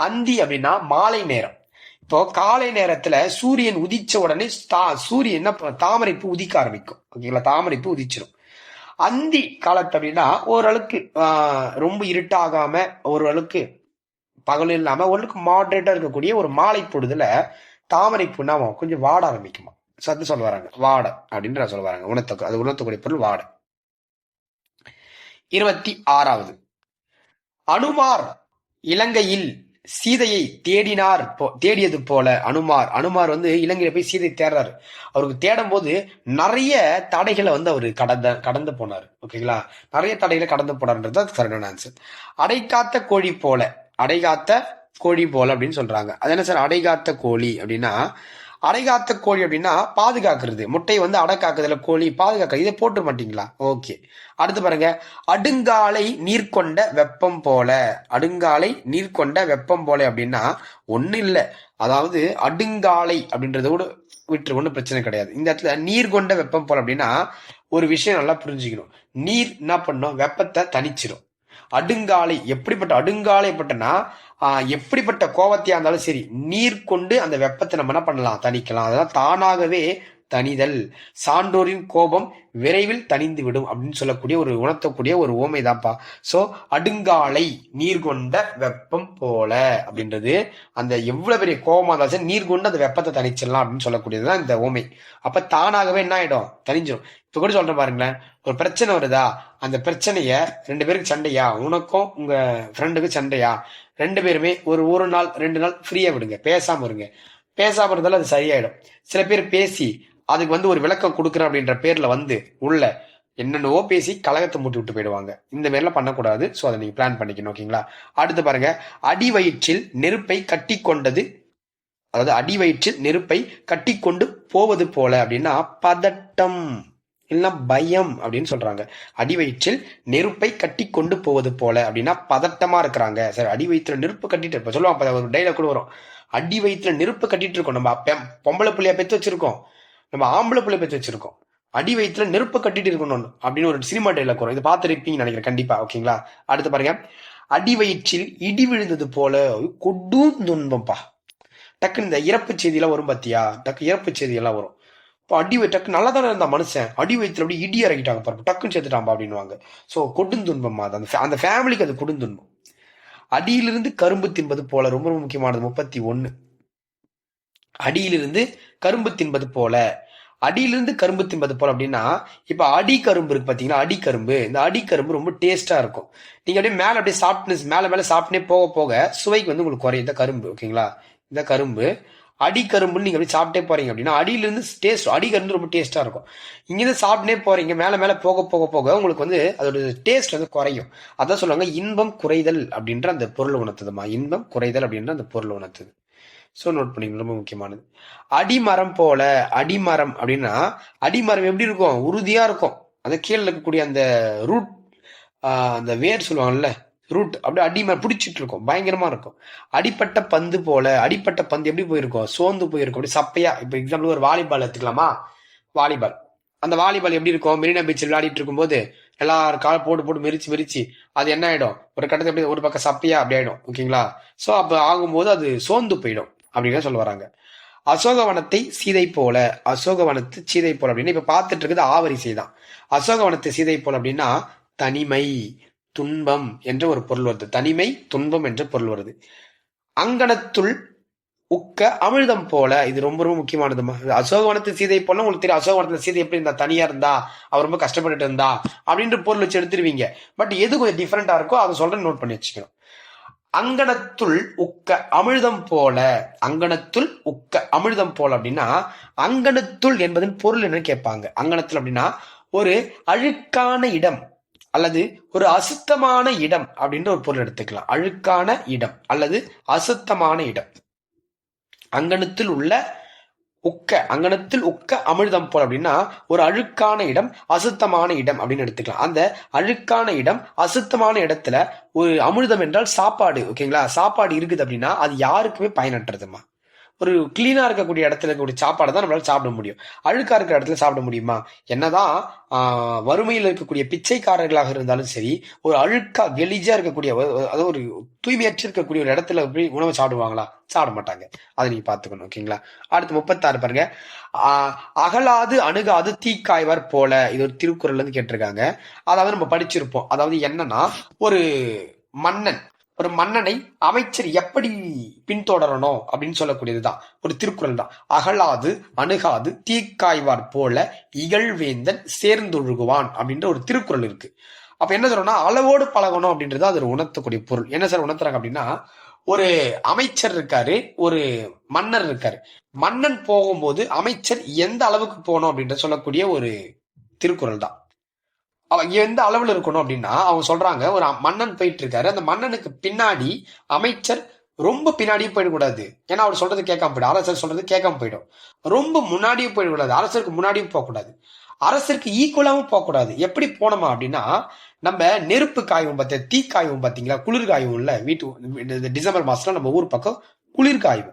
[SPEAKER 1] அந்தி அப்படின்னா மாலை நேரம். இப்போ காலை நேரத்துல சூரியன் உதிச்ச உடனே சூரியன் தாமரை பூ உதிக்க ஆரம்பிக்கும், ஓகேங்களா? தாமரை பூ உதிச்சிடும். அந்தி காலத்து அப்படின்னா ஓரளவுக்கு ரொம்ப இருட்டாகாம, ஓரளவுக்கு பகல் இல்லாம ஓரளவுக்கு மாடரேட்டா இருக்கக்கூடிய ஒரு மாலை பொழுதுல தாமரை பூனா கொஞ்சம் வாட ஆரம்பிக்குமா, சத்து சொல்ல வராங்க. வாட அப்படின்ற சொல்ல வராங்க. அது உணர்த்தக்கூடிய பொருள் வாட. 26வது, அனுமார் இலங்கையில் சீதையை தேடியது போல. அனுமார் இலங்கையில போய் சீதை தேடுறாரு. அவருக்கு தேடும் போது நிறைய தடைகளை அவரு கடந்து போனாரு. ஓகேங்களா, நிறைய தடைகளை கடந்து போனார்ன்றது சரியான ஆன்சர். அடைகாத்த கோழி போல, அடைகாத்த கோழி போல அப்படின்னு சொல்றாங்க. அது என்ன சார் அடைகாத்த கோழி அப்படின்னா? அடைகாத்த கோழி அப்படின்னா பாதுகாக்கிறது. முட்டை அடைக்காக்குதுல கோழி பாதுகாக்கிறது. இதை போட்டு மாட்டீங்களா? ஓகே. அடுத்து பாருங்க, அடுங்காலை நீர்கொண்ட வெப்பம் போல. அடுங்காலை நீர்கொண்ட வெப்பம் போல அப்படின்னா ஒண்ணு இல்ல, அதாவது அடுங்காலை அப்படின்றத கூட விட்டு ஒன்றும் பிரச்சனை கிடையாது. இந்த இடத்துல நீர் கொண்ட வெப்பம் போல அப்படின்னா ஒரு விஷயம் நல்லா புரிஞ்சுக்கணும். நீர் என்ன பண்ணும்? வெப்பத்தை தணிச்சிடும். அடுங்காலை அடுங்காலைப்பட்டனா எப்படிப்பட்ட கோபத்தையா இருந்தாலும் சரி, நீர் கொண்டு அந்த வெப்பத்தை நம்ம என்ன பண்ணலாம்? தணிக்கலாம். அதெல்லாம் தானாகவே தணிதல். சான்றோரின் கோபம் விரைவில் தணிந்து விடும் அப்படின்னு சொல்லக்கூடிய ஒரு உணர்த்தக்கூடிய ஒரு ஓமை தான்ப்பா. சோ அடுங்காலை நீர் கொண்ட வெப்பம் போல அப்படின்றது அந்த எவ்வளவு பெரிய கோபமா இருந்தாலும் நீர் கொண்டு அந்த வெப்பத்தை தணிச்சிடலாம் அப்படின்னு சொல்லக்கூடியதுதான் இந்த ஓமை. அப்ப தானாகவே என்ன ஆயிடும்? தணிஞ்சிடும். இப்ப கூட சொல்றேன் பாருங்களேன், ஒரு பிரச்சனை வருதா, அந்த பிரச்சனைய 2 பேருக்கு சண்டையா, உனக்கும் உங்க ஃப்ரெண்டுக்கு சண்டையா, 2 பேருமே ஒரு நாள் 2 நாள் ஃப்ரீயா விடுங்க, பேசாம இருங்க. பேசாம இருந்தாலும் அது சரியாயிடும். சில பேர் பேசி அதுக்கு ஒரு விளக்கம் கொடுக்குறேன் அப்படின்ற பேர்ல உள்ள என்னென்னவோ பேசி கலகத்தை மூட்டி விட்டு போயிடுவாங்க. இந்த மாதிரிலாம் பண்ணக்கூடாது. ஸோ அதை நீங்க பிளான் பண்ணிக்கணும். ஓகேங்களா. அடுத்து பாருங்க, அடி வயிற்றில் நெருப்பை கட்டி கொண்டது, அதாவது அடி வயிற்றில் நெருப்பை கட்டி கொண்டு போவது போல அப்படின்னா பதட்டம் இல்லைன்னா பயம் அப்படின்னு சொல்றாங்க. அடி வயிற்றில் நெருப்பை கட்டி கொண்டு போவது போல அப்படின்னா பதட்டமா இருக்கிறாங்க. சரி, அடி வயிற்றுல நெருப்பு கட்டிட்டு இருப்போம் சொல்லுவாங்க. ஒரு டைலாக் கூட வரும், அடி வயிற்றுல நெருப்பு கட்டிட்டு இருக்கோம். நம்ம பொம்பளை பிள்ளையா பெற்று வச்சிருக்கோம், நம்ம ஆம்பளை பிள்ளை பெற்று வச்சிருக்கோம். அடி வயிற்றுல நெருப்பு கட்டிட்டு இருக்கணும் அப்படின்னு ஒரு சினிமா டைலாக் வரும். இதை பார்த்துருப்பீங்கன்னு நினைக்கிறேன் கண்டிப்பா. ஓகேங்களா. அடுத்து பாருங்க, அடி வயிற்றில் இடி விழுந்தது போல கொடும் துன்பம்பா. டக்குன்னு இந்த இறப்பு செய்தியெல்லாம் வரும் பாத்தியா, இறப்பு செய்தியெல்லாம் வரும். இப்போ அடி டக்கு நல்லா தானே இருந்தா மனுஷன், அடி வயிற்றுல அப்படி இடி இறக்கிட்டாங்க பாருங்க, டக்குன்னு சேர்த்துட்டாம்பா அப்படின்வாங்க. ஸோ கொடுந்துன்பமா அந்த ஃபேமிலிக்கு அது கொடுந்துன்பம். அடியிலிருந்து கரும்பு தின்பது போல ரொம்ப ரொம்ப முக்கியமானது. 31, அடியிலிருந்து கரும்பு தின்பது போல. அடியிலிருந்து கரும்பு தின்பது போல அப்படின்னா இப்ப அடி கரும்பு இருக்கு பாத்தீங்கன்னா, அடிக்கரும்பு. இந்த அடிக்கரும்பு ரொம்ப டேஸ்டா இருக்கும். நீங்க அப்படியே மேல அப்படியே சாப்பிட்டு மேல சாப்பிட்டே போக போக சுவைக்கு உங்களுக்கு குறையும் இந்த கரும்பு. ஓகேங்களா. இந்த கரும்பு அடிக்கரும்புன்னு நீங்க அப்படி சாப்பிட்டே போறீங்க அப்படின்னா அடியிலிருந்து டேஸ்ட், அடிக்கரும்பு ரொம்ப டேஸ்டா இருக்கும். இங்கிருந்து சாப்பிட்டே போறீங்க, மேல போக போக போக உங்களுக்கு அதோட டேஸ்ட் குறையும். அதான் சொல்லுவாங்க இன்பம் குறைதல் அப்படின்ற அந்த பொருள் உணர்த்துதுமா. இன்பம் குறைதல் அப்படின்ற அந்த பொருள் உணர்த்துது. ஸோ நோட் பண்ணிக்கணும், ரொம்ப முக்கியமானது. அடிமரம் போல. அடிமரம் அப்படின்னா அடிமரம் எப்படி இருக்கும்? உறுதியா இருக்கும். அந்த கீழே இருக்கக்கூடிய அந்த ரூட், அந்த வேர் சொல்லுவாங்கல்ல, ரூட் அப்படியே அடிமரம் பிடிச்சிட்டு இருக்கும், பயங்கரமா இருக்கும். அடிப்பட்ட பந்து போல. அடிப்பட்ட பந்து எப்படி போயிருக்கும்? சோர்ந்து போயிருக்கும், அப்படி சப்பையா. இப்போ எக்ஸாம்பிள் ஒரு வாலிபால் எடுத்துக்கலாமா? வாலிபால், அந்த வாலிபால் எப்படி இருக்கும்? மெரினா பீச்சில் விளையாடிட்டு இருக்கும்போது எல்லாரும் கால் போட்டு மெரிச்சு அது என்ன ஆயிடும்? ஒரு கட்டத்தை எப்படி ஒரு பக்கம் சப்பையா அப்படி ஆயிடும். ஓகேங்களா. ஸோ அப்போ ஆகும்போது அது சோர்ந்து போயிடும் அப்படின்னு சொல்ல வராங்க. அசோகவனத்தை சீதை போல. அசோகவனத்து சீதை போல அப்படின்னா இப்ப பார்த்துட்டு இருக்குது ஆவரிசை தான். அசோகவனத்தை சீதை போல அப்படின்னா தனிமை, துன்பம் என்ற ஒரு பொருள் வருது. தனிமை, துன்பம் என்ற பொருள் வருது. அங்கனத்துள் உக்க அமிழ்தம் போல. இது ரொம்ப ரொம்ப முக்கியமானதுமா. அசோகவனத்து சீதை போல உங்களுக்கு தெரியும். அசோகவனத்துல சீதை எப்படி இருந்தா? தனியா இருந்தா, அவர் ரொம்ப கஷ்டப்பட்டுட்டு இருந்தா அப்படின்ற பொருள் வச்சு எடுத்துருவீங்க. பட் எது கொஞ்சம் டிஃபரெண்டா இருக்கோ அதை சொல்றேன், நோட் பண்ணி வச்சுக்கணும். அங்கனத்துள் உக்க அமிழ்தம் போல. அங்கனத்துள் உக்க அமிழ்தம் போல அப்படின்னா அங்கனத்துள் என்பதன் பொருள் என்னன்னு கேட்பாங்க. அங்கனத்துள் அப்படின்னா ஒரு அழுக்கான இடம் அல்லது ஒரு அசுத்தமான இடம் அப்படின்ற ஒரு பொருள் எடுத்துக்கலாம். அழுக்கான இடம் அல்லது அசுத்தமான இடம். அங்கனத்தில் உள்ள உக்க, அங்கனத்தில் உக்க அமிழ்தம் போல் அப்படின்னா ஒரு அழுக்கான இடம், அசுத்தமான இடம் அப்படின்னு எடுத்துக்கலாம். அந்த அழுக்கான இடம், அசுத்தமான இடத்துல ஒரு அமிர்தம் என்றால் சாப்பாடு. ஓகேங்களா. சாப்பாடு இருக்குது அப்படின்னா அது யாருக்குமே பயனற்றதுமா. ஒரு கிளீனா இருக்கக்கூடிய இடத்துல இருக்கக்கூடிய சாப்பாடை தான் நம்மளால சாப்பிட முடியும். அழுக்கா இருக்கிற இடத்துல சாப்பிட முடியுமா? என்னதான் வறுமையில் இருக்கக்கூடிய பிச்சைக்காரர்களாக இருந்தாலும் சரி, ஒரு அழுக்கா வெளிஜா இருக்கக்கூடிய, அதாவது ஒரு தூய்மையற்று இருக்கக்கூடிய ஒரு இடத்துல போய் உணவை சாப்பிடுவாங்களா? சாப்பிட மாட்டாங்க. அதை நீங்க பாத்துக்கணும். ஓகேங்களா. அடுத்து 36 பாருங்க. அகலாது அணுகாது தீக்காய்வார் போல. இது ஒரு திருக்குறள் கேட்டிருக்காங்க. அதாவது நம்ம படிச்சிருப்போம். அதாவது என்னன்னா, ஒரு மன்னன் ஒரு மன்னனை அமைச்சர் எப்படி பின்தொடரணும் அப்படின்னு சொல்லக்கூடியதுதான் ஒரு திருக்குறள் தான். அகலாது அணுகாது தீக்காய்வார் போல இகழ்வேந்தன் சேர்ந்தொழுகுவான் அப்படின்ற ஒரு திருக்குறள் இருக்கு. அப்ப என்ன சொல்றோம்னா அளவோடு பழகணும் அப்படின்றது அது உணர்த்தக்கூடிய பொருள். என்ன சார் உணர்த்துறாங்க அப்படின்னா, ஒரு அமைச்சர் இருக்காரு, ஒரு மன்னர் இருக்காரு. மன்னன் போகும்போது அமைச்சர் எந்த அளவுக்கு போகணும் அப்படின்ற சொல்லக்கூடிய ஒரு திருக்குறள் தான். எந்த அளவுல இருக்கணும் அப்படின்னா அவங்க சொல்றாங்க, ஒரு மன்னன் போயிட்டு இருக்காரு, அந்த மன்னனுக்கு பின்னாடி அமைச்சர் ரொம்ப பின்னாடியும் போயிடக்கூடாது, ஏன்னா அவர் சொல்றது கேட்காம போயிடும். அரசர் சொல்றது கேட்காம போயிடும். ரொம்ப முன்னாடியும் போயிடக்கூடாது, அரசருக்கு முன்னாடியும் போகக்கூடாது, அரசருக்கு ஈக்குவலாவும் போகக்கூடாது. எப்படி போனோமா அப்படின்னா, நம்ம நெருப்பு காயும் பார்த்தா தீ காயும் பாத்தீங்களா, குளிர் காயும் இல்ல வீட்டு டிசம்பர் மாசத்துல நம்ம ஊர் பக்கம் குளிர் காயும்.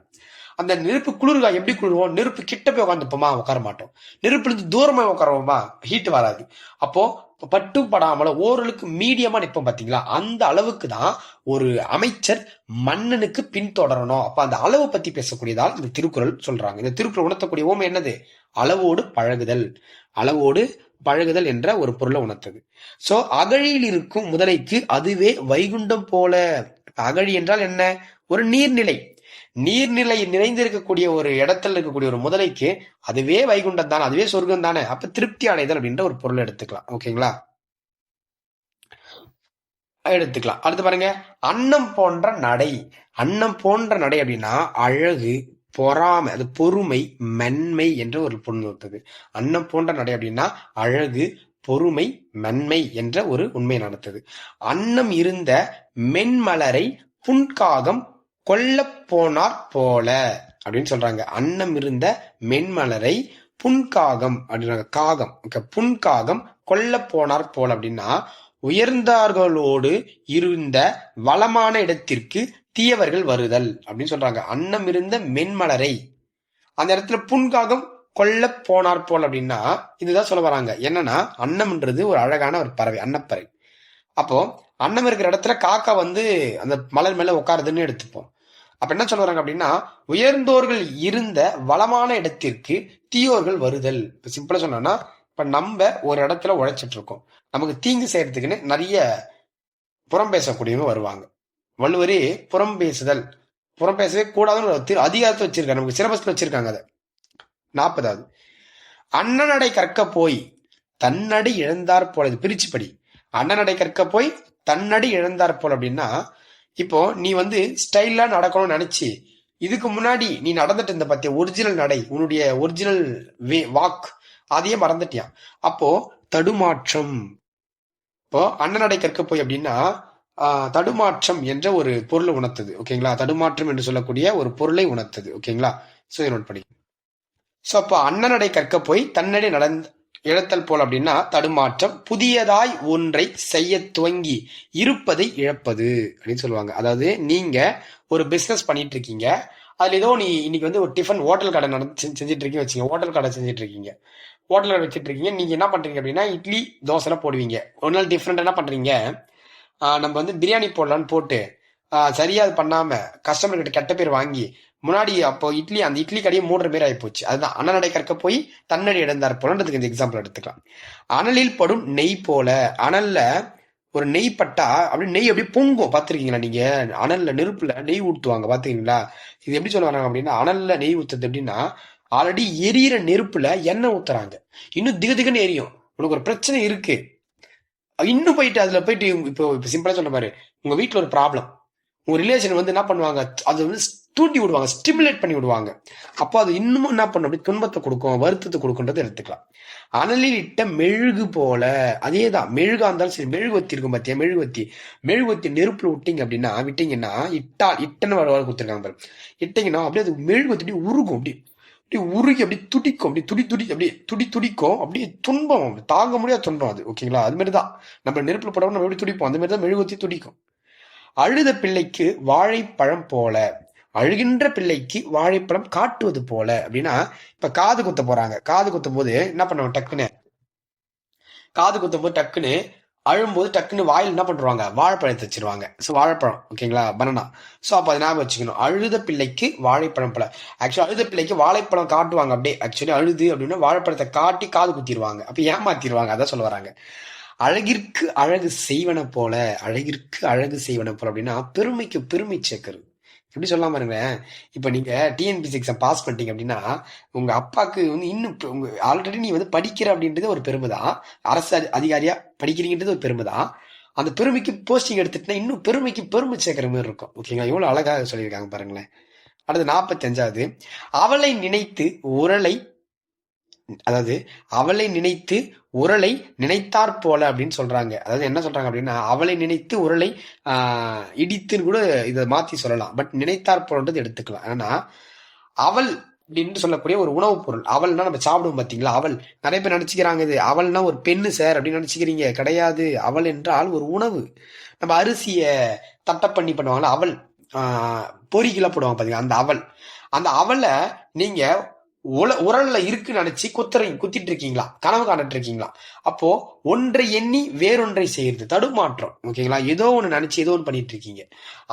[SPEAKER 1] அந்த நெருப்பு குளிர்காய் எப்படி குளிர்வோம், நெருப்பு கிட்ட போய் உட்காந்துப்போமா, உட்கார மாட்டோம். நெருப்புல இருந்து தூரமா உட்காருவோமா, ஹீட் வராது. அப்போ பட்டும் படாமல ஓரளவுக்கு மீடியமா நிற்போம் பாத்தீங்களா, அந்த அளவுக்கு தான் ஒரு அமைச்சர் மன்னனுக்கு பின்தொடரணும். அப்ப அந்த அளவு பத்தி பேசக்கூடியதால் இந்த திருக்குறள் சொல்றாங்க. இந்த திருக்குறள் உணர்த்தக்கூடிய ஓமை என்னது, அளவோடு பழகுதல். அளவோடு பழகுதல் என்ற ஒரு பொருளை உணர்த்தது. சோ அகழியில் இருக்கும் முதலைக்கு அதுவே வைகுண்டம் போல. அகழி என்றால் என்ன, ஒரு நீர்நிலை. நீர்நிலை நிறைந்திருக்கக்கூடிய ஒரு இடத்துல இருக்கக்கூடிய ஒரு முதலைக்கு அதுவே வைகுண்டம் தானே, அதுவே சொர்க்கம் தானே. அப்ப திருப்தி அடைதல் அப்படின்ற ஒரு பொருள் எடுத்துக்கலாம். ஓகேங்களா, எடுத்துக்கலாம். அடுத்து பாருங்க, அன்னம் போன்ற நடை. அன்னம் போன்ற நடை அப்படின்னா அழகு, பொறாமை, அது பொறுமை, மென்மை என்ற ஒரு பொருள் வருது. அன்னம் போன்ற நடை அப்படின்னா அழகு, பொறுமை, மென்மை என்ற ஒரு உண்மை நடத்தது. அன்னம் இருந்த மென்மலரை புன்காகம் கொல்ல போனார் போல அப்படின்னு சொல்றாங்க. அன்னம் இருந்த மென்மலரை புன்காகம் அப்படின்றாங்க. காகம், புன்காகம் கொல்ல போனார் போல அப்படின்னா உயர்ந்தார்களோடு இருந்த வளமான இடத்திற்கு தீயவர்கள் வருதல் அப்படின்னு சொல்றாங்க. அன்னம் இருந்த மென்மலரை அந்த இடத்துல புன்காகம் கொல்ல போனார் போல் அப்படின்னா இதுதான் சொல்ல வராங்க. என்னன்னா, அன்னம்ன்றது ஒரு அழகான ஒரு பறவை, அன்னப்பறவை. அப்போ அன்னம் இருக்கிற இடத்துல காக்கா வந்து அந்த மலர் மேல உட்காருதுன்னு எடுத்துப்போம். அப்ப என்ன சொல்ல வராங்க அப்படின்னா, உயர்ந்தோர்கள் இருந்த வளமான இடத்திற்கு தீயோர்கள் வருதல். இப்ப சிம்பிளா சொன்னா, இப்ப நம்ம ஒரு இடத்துல உழைச்சிட்டு இருக்கோம், நமக்கு தீங்கு செய்யறதுக்குன்னு நிறைய புறம் பேசக்கூடியவங்க வருவாங்க. வள்ளுவரே புறம் பேசுதல், புறம் பேசவே கூடாதுன்னு அதிகாரத்தை வச்சிருக்காங்க, நமக்கு சிலபஸ்ல வச்சிருக்காங்க. அதை 40வது அண்ணனடை கற்க போய் தன்னடி இழந்தார் போல. இது பிரிச்சு படி. அண்ணனடை கற்க போய் தன்னடி இழந்தார் போல் அப்படின்னா, இப்போ நீ வந்து ஸ்டைலா நடக்கணும்னு நினைச்சு இதுக்கு முன்னாடி நீ நடந்துட்டு இருந்த பத்திய ஒரிஜினல் நடை, உன்னுடைய ஒரிஜினல் வாக், அதையே மறந்துட்டியான். அப்போ தடுமாற்றம். இப்போ அண்ணனடை கற்க போய் அப்படின்னா தடுமாற்றம் என்ற ஒரு பொருளை உணர்த்தது. ஓகேங்களா, தடுமாற்றம் என்று சொல்லக்கூடிய ஒரு பொருளை உணர்த்தது. ஓகேங்களா, சோ நோட் பண்ணி. சோ அப்போ அண்ணனடை கற்க போய் தன்னடை இழத்தல் போல் அப்படின்னா தடுமாற்றம். புதியதாய் ஒன்றை செய்ய துவங்கி இருப்பதை இழப்பது அப்படின்னு சொல்லுவாங்க. அதாவது நீங்க ஒரு பிசினஸ் பண்ணிட்டு இருக்கீங்க, அதுல ஏதோ நீ இன்னைக்கு வந்து ஒரு டிஃபன் ஹோட்டல் கடை செஞ்சுட்டு இருக்கீங்க வச்சுங்க, ஹோட்டல் கடை செஞ்சுட்டு இருக்கீங்க, ஹோட்டல் கடை வச்சுட்டு இருக்கீங்க. நீங்க என்ன பண்றீங்க அப்படின்னா இட்லி தோசைலாம் போடுவீங்க. ஒரு நாள் டிஃப்ரெண்ட் என்ன பண்றீங்க, நம்ம வந்து பிரியாணி போடலான்னு போட்டு சரியா அது பண்ணாம கஸ்டமர் கிட்ட கெட்ட பேர் வாங்கி முன்னாடி அப்போ அந்த இட்லி கடையை மூடுற பேர் ஆகி போச்சு. அதுதான் அண்ணனடை கற்க போய் தன்னடி இழந்தார் போலன்றதுக்கு இந்த எக்ஸாம்பிள் எடுத்துக்கலாம். அனலில் படும் நெய் போல. அனல்ல ஒரு நெய் பட்டா அப்படி நெய் அப்படியே பொங்கும், பாத்திருக்கீங்களா நீங்க? அனல்ல நெருப்புல நெய் ஊத்துவாங்க, பாத்துக்கீங்களா? இது எப்படி சொல்லுவாங்க அப்படின்னா, அனல்ல நெய் ஊத்துறது எப்படின்னா, ஆல்ரெடி எரியிற நெருப்புல எண்ணெய் ஊத்துறாங்க, இன்னும் திகன்னு எரியும். உனக்கு ஒரு பிரச்சனை இருக்கு, இன்னும் போயிட்டு அதுல போயிட்டு இப்போ சிம்பிளா சொன்ன பாரு, உங்க வீட்டுல ஒரு ப்ராப்ளம், உங்க ரிலேஷன் வந்து என்ன பண்ணுவாங்க, அது வந்து தூண்டி விடுவாங்க, ஸ்டிமுலேட் பண்ணி விடுவாங்க. அப்போ அது இன்னமும் என்ன பண்ணும், அப்படி துன்பத்தை கொடுக்கும், வருத்தத்தை கொடுக்குன்றதை எடுத்துக்கலாம். அனலில் இட்ட மெழுகு போல. அதேதான், மெழுகா இருந்தாலும் சரி, மெழுகுவத்தி இருக்கும் பாத்தியா, மெழுகுவத்தி நெருப்புல விட்டீங்கன்னா இட்டன்னு வர கொடுத்துருக்காங்க பாரு, இட்டீங்கன்னா அப்படியே அது மெழுகுவத்தி உருகும், அப்படி உருகி அப்படி துடிக்கும், அப்படி துடிக்கும், அப்படியே துன்பம், தாங்க முடியாத துன்பம் அது. ஓகேங்களா, அது மாதிரிதான் நம்ம நெருப்புல போடவும் நம்ம எப்படி துடிப்போம், அந்த மாதிரிதான் மெழுகுவத்தி துடிக்கும். அழுத பிள்ளைக்கு வாழைப்பழம் போல. அழுகின்ற பிள்ளைக்கு வாழைப்பழம் காட்டுவது போல அப்படின்னா, இப்ப காது குத்த போறாங்க, காது குத்தும் போது என்ன பண்ணுவாங்க, டக்குன்னு அழும்போது டக்குன்னு வாயில் என்ன பண்ணுவாங்க, வாழைப்பழத்தை வச்சிருவாங்க. ஸோ வாழைப்பழம், ஓகேங்களா, பனானா. ஸோ அப்போ அதை ஞாபகம் வச்சுக்கணும், அழுத பிள்ளைக்கு வாழைப்பழம் போல. ஆக்சுவலி அழுத பிள்ளைக்கு வாழைப்பழம் காட்டுவாங்க, அப்படியே ஆக்சுவலி அழுது அப்படின்னா வாழைப்பழத்தை காட்டி காது குத்திடுவாங்க, அப்ப ஏமாத்திடுவாங்க, அதான் சொல்ல வராங்க. அழகிற்கு அழகு செய்வன போல, அழகிற்கு அழகு செய்வன போல அப்படின்னா பெருமைக்கு பெருமை சேர்க்கிறது. எப்படி சொல்லலாம் பாருங்களேன். இப்ப நீங்க டிஎன்பிசி எக்ஸாம் பாஸ் பண்ணிட்டீங்க அப்படின்னா உங்க அப்பாவுக்கு வந்து இன்னும் உங்க ஆல்ரெடி நீ வந்து படிக்கிற அப்படின்றது ஒரு பெருமை தான். அரசு அதிகாரியா படிக்கிறீங்கன்றது ஒரு பெருமை தான். அந்த பெருமைக்கு போஸ்டிங் எடுத்துட்டுனா இன்னும் பெருமைக்கு பெருமை சேர்க்கிற மாதிரி இருக்கும். ஓகேங்களா? எவ்வளவு அழகாக சொல்லியிருக்காங்க பாருங்களேன். அடுத்து 45வது, அவளை நினைத்து உரலை, அதாவது அவளை நினைத்து உரலை நினைத்தாற் போல அப்படின்னு சொல்றாங்க. அதாவது என்ன சொல்றாங்க அப்படின்னா அவளை நினைத்து உரலை இடித்துன்னு கூட இதை மாத்தி சொல்லலாம். பட் நினைத்தாற் போலன்றது எடுத்துக்கலாம். ஏன்னா அவள் அப்படின்னு சொல்லக்கூடிய ஒரு உணவுப் பொருள். அவள்னா நம்ம சாப்பிடுவோம் பாத்தீங்களா? அவள் நிறைய பேர் நினைச்சுக்கிறாங்க இது அவள்னா ஒரு பெண்ணு சார் அப்படின்னு நினைச்சுக்கிறீங்க. கிடையாது. அவள் என்றால் ஒரு உணவு. நம்ம அரிசிய தட்டை பண்ணி பண்ணுவாங்களா அவள், பொறிக்கெல்லாம் போடுவாங்க பாத்தீங்களா, அந்த அவள். அந்த அவளை நீங்க உரல்ல இருக்குன்னு நினைச்சு குத்திட்டு இருக்கீங்களா, கனவு காணிட்டு இருக்கீங்களா? அப்போ ஒன்றை எண்ணி வேறொன்றை செய்யறது தடுமாற்றம். ஓகேங்களா? ஏதோ ஒண்ணு நினைச்சு ஏதோ ஒண்ணு பண்ணிட்டு இருக்கீங்க.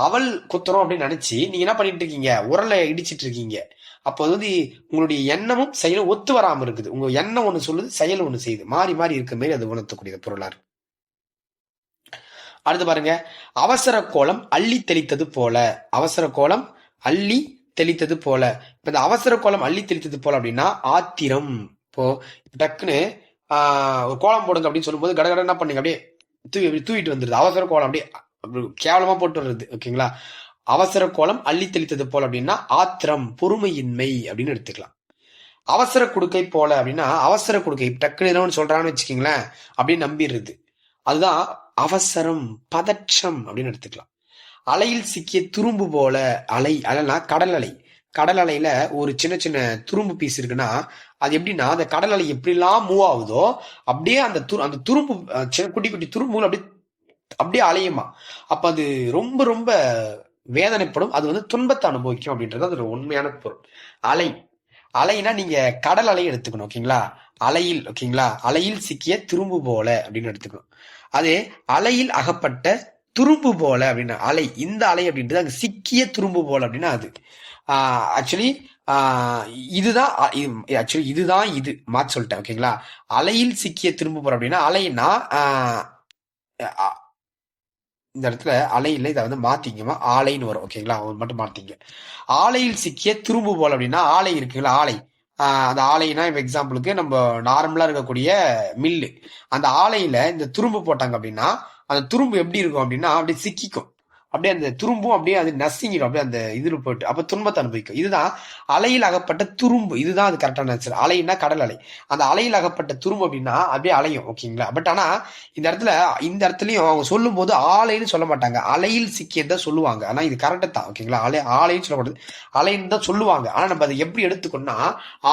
[SPEAKER 1] அவள் குத்துறோம் அப்படின்னு நினைச்சு நீங்க என்ன பண்ணிட்டு இருக்கீங்க, உரலை இடிச்சிட்டு இருக்கீங்க. அப்போ வந்து உங்களுடைய எண்ணமும் செயலும் ஒத்து வராம இருக்குது. உங்க எண்ணம் ஒண்ணு சொல்லுது, செயல் ஒண்ணு செய்யுது, மாறி மாறி இருக்க மாதிரி அது உணர்த்தக்கூடிய பொருளா இருக்கு. அடுத்து பாருங்க, அவசர கோலம் அள்ளி தெளித்தது போல. அவசர கோலம் அள்ளி தெளித்தது போல. இப்ப இந்த அவசர கோலம் அள்ளி தெளித்தது போல அப்படின்னா ஆத்திரம். இப்போ டக்குன்னு ஒரு கோலம் போடுங்க அப்படின்னு சொல்லும்போது கடகட என்ன பண்ணுங்க, அப்படியே தூவிட்டு வந்துருது. அவசர கோலம் அப்படியே கேவலமா போட்டு வர்றது. ஓகேங்களா? அவசர கோலம் அள்ளி தெளித்தது போல அப்படின்னா ஆத்திரம், பொறுமையின்மை அப்படின்னு எடுத்துக்கலாம். அவசர குடுக்கை போல அப்படின்னா அவசர குடுக்கை, டக்குன்னு என்ன சொல்றான்னு வச்சுக்கீங்களேன், அப்படின்னு நம்பிடுறது. அதுதான் அவசரம், பதற்றம் அப்படின்னு எடுத்துக்கலாம். அலையில் சிக்கிய துரும்பு போல. அலை, அலைனா கடல் அலை. கடல் அலையில ஒரு சின்ன சின்ன துரும்பு பீஸ் இருக்குன்னா அது எப்படின்னா அந்த கடல் அலை எப்படிலாம் மூவ் ஆகுதோ அப்படியே அந்த துரும்பு குட்டி குட்டி துரும்புகள் அப்படியே அலையுமா. அப்ப அது ரொம்ப ரொம்ப வேதனைப்படும். அது வந்து துன்பத்தை அனுபவிக்கும் அப்படின்றது அது ஒரு உண்மையான பொருள். அலை, அலைனா நீங்க கடல் அலையை எடுத்துக்கணும். ஓகேங்களா? அலையில், ஓகேங்களா, அலையில் சிக்கிய துரும்பு போல அப்படின்னு எடுத்துக்கணும். அதே அலையில் அகப்பட்ட துரும்பு போல அப்படின்னா அலை, இந்த அலை அப்படின்றது அங்க சிக்கிய துரும்பு போல அப்படின்னா அது ஆக்சுவலி இதுதான் இதுதான் இது மாற்றி சொல்லிட்டேன். ஓகேங்களா? அலையில் சிக்கிய துரும்பு போல அப்படின்னா அலைன்னா இந்த இடத்துல அலை இல்லை, இதை வந்து மாத்திங்கம்மா, ஆலைன்னு வரும். ஓகேங்களா? மட்டும் மாத்திங்க. ஆலையில் சிக்கிய துரும்பு போல அப்படின்னா ஆலை இருக்குங்களா, ஆலை. அந்த ஆலைனா இப்ப எக்ஸாம்பிளுக்கு நம்ம நார்மலா இருக்கக்கூடிய மில்லு, அந்த ஆலையில இந்த துரும்பு போட்டாங்க அப்படின்னா அந்த துரும்பு எப்படி இருக்கும் அப்படின்னா அப்படியே சிக்கிக்கும். அப்படியே அந்த துரும்பும் அப்படியே அது நசிங்கிடும், அப்படியே அந்த இதுல போயிட்டு அப்ப துன்பத்தை அனுபவிக்கும். இதுதான் அலையில் அகப்பட்ட துரும்பு. இதுதான் அது கரெக்டான ஆன்சர். அலைன்னா கடல் அலை. அந்த அலையில் அகப்பட்ட துரும்பு அப்படின்னா அப்படியே அலையும். ஓகேங்களா? பட் ஆனா இந்த இடத்துலயும் அவங்க சொல்லும் போது ஆலைன்னு சொல்ல மாட்டாங்க, அலையில் சிக்கியதான் சொல்லுவாங்க. ஆனா இது கரெக்டா தான். ஓகேங்களா? ஆலைன்னு சொல்லக்கூடாது, அலைன்னு தான் சொல்லுவாங்க. ஆனா நம்ம அதை எப்படி எடுத்துக்கணும்னா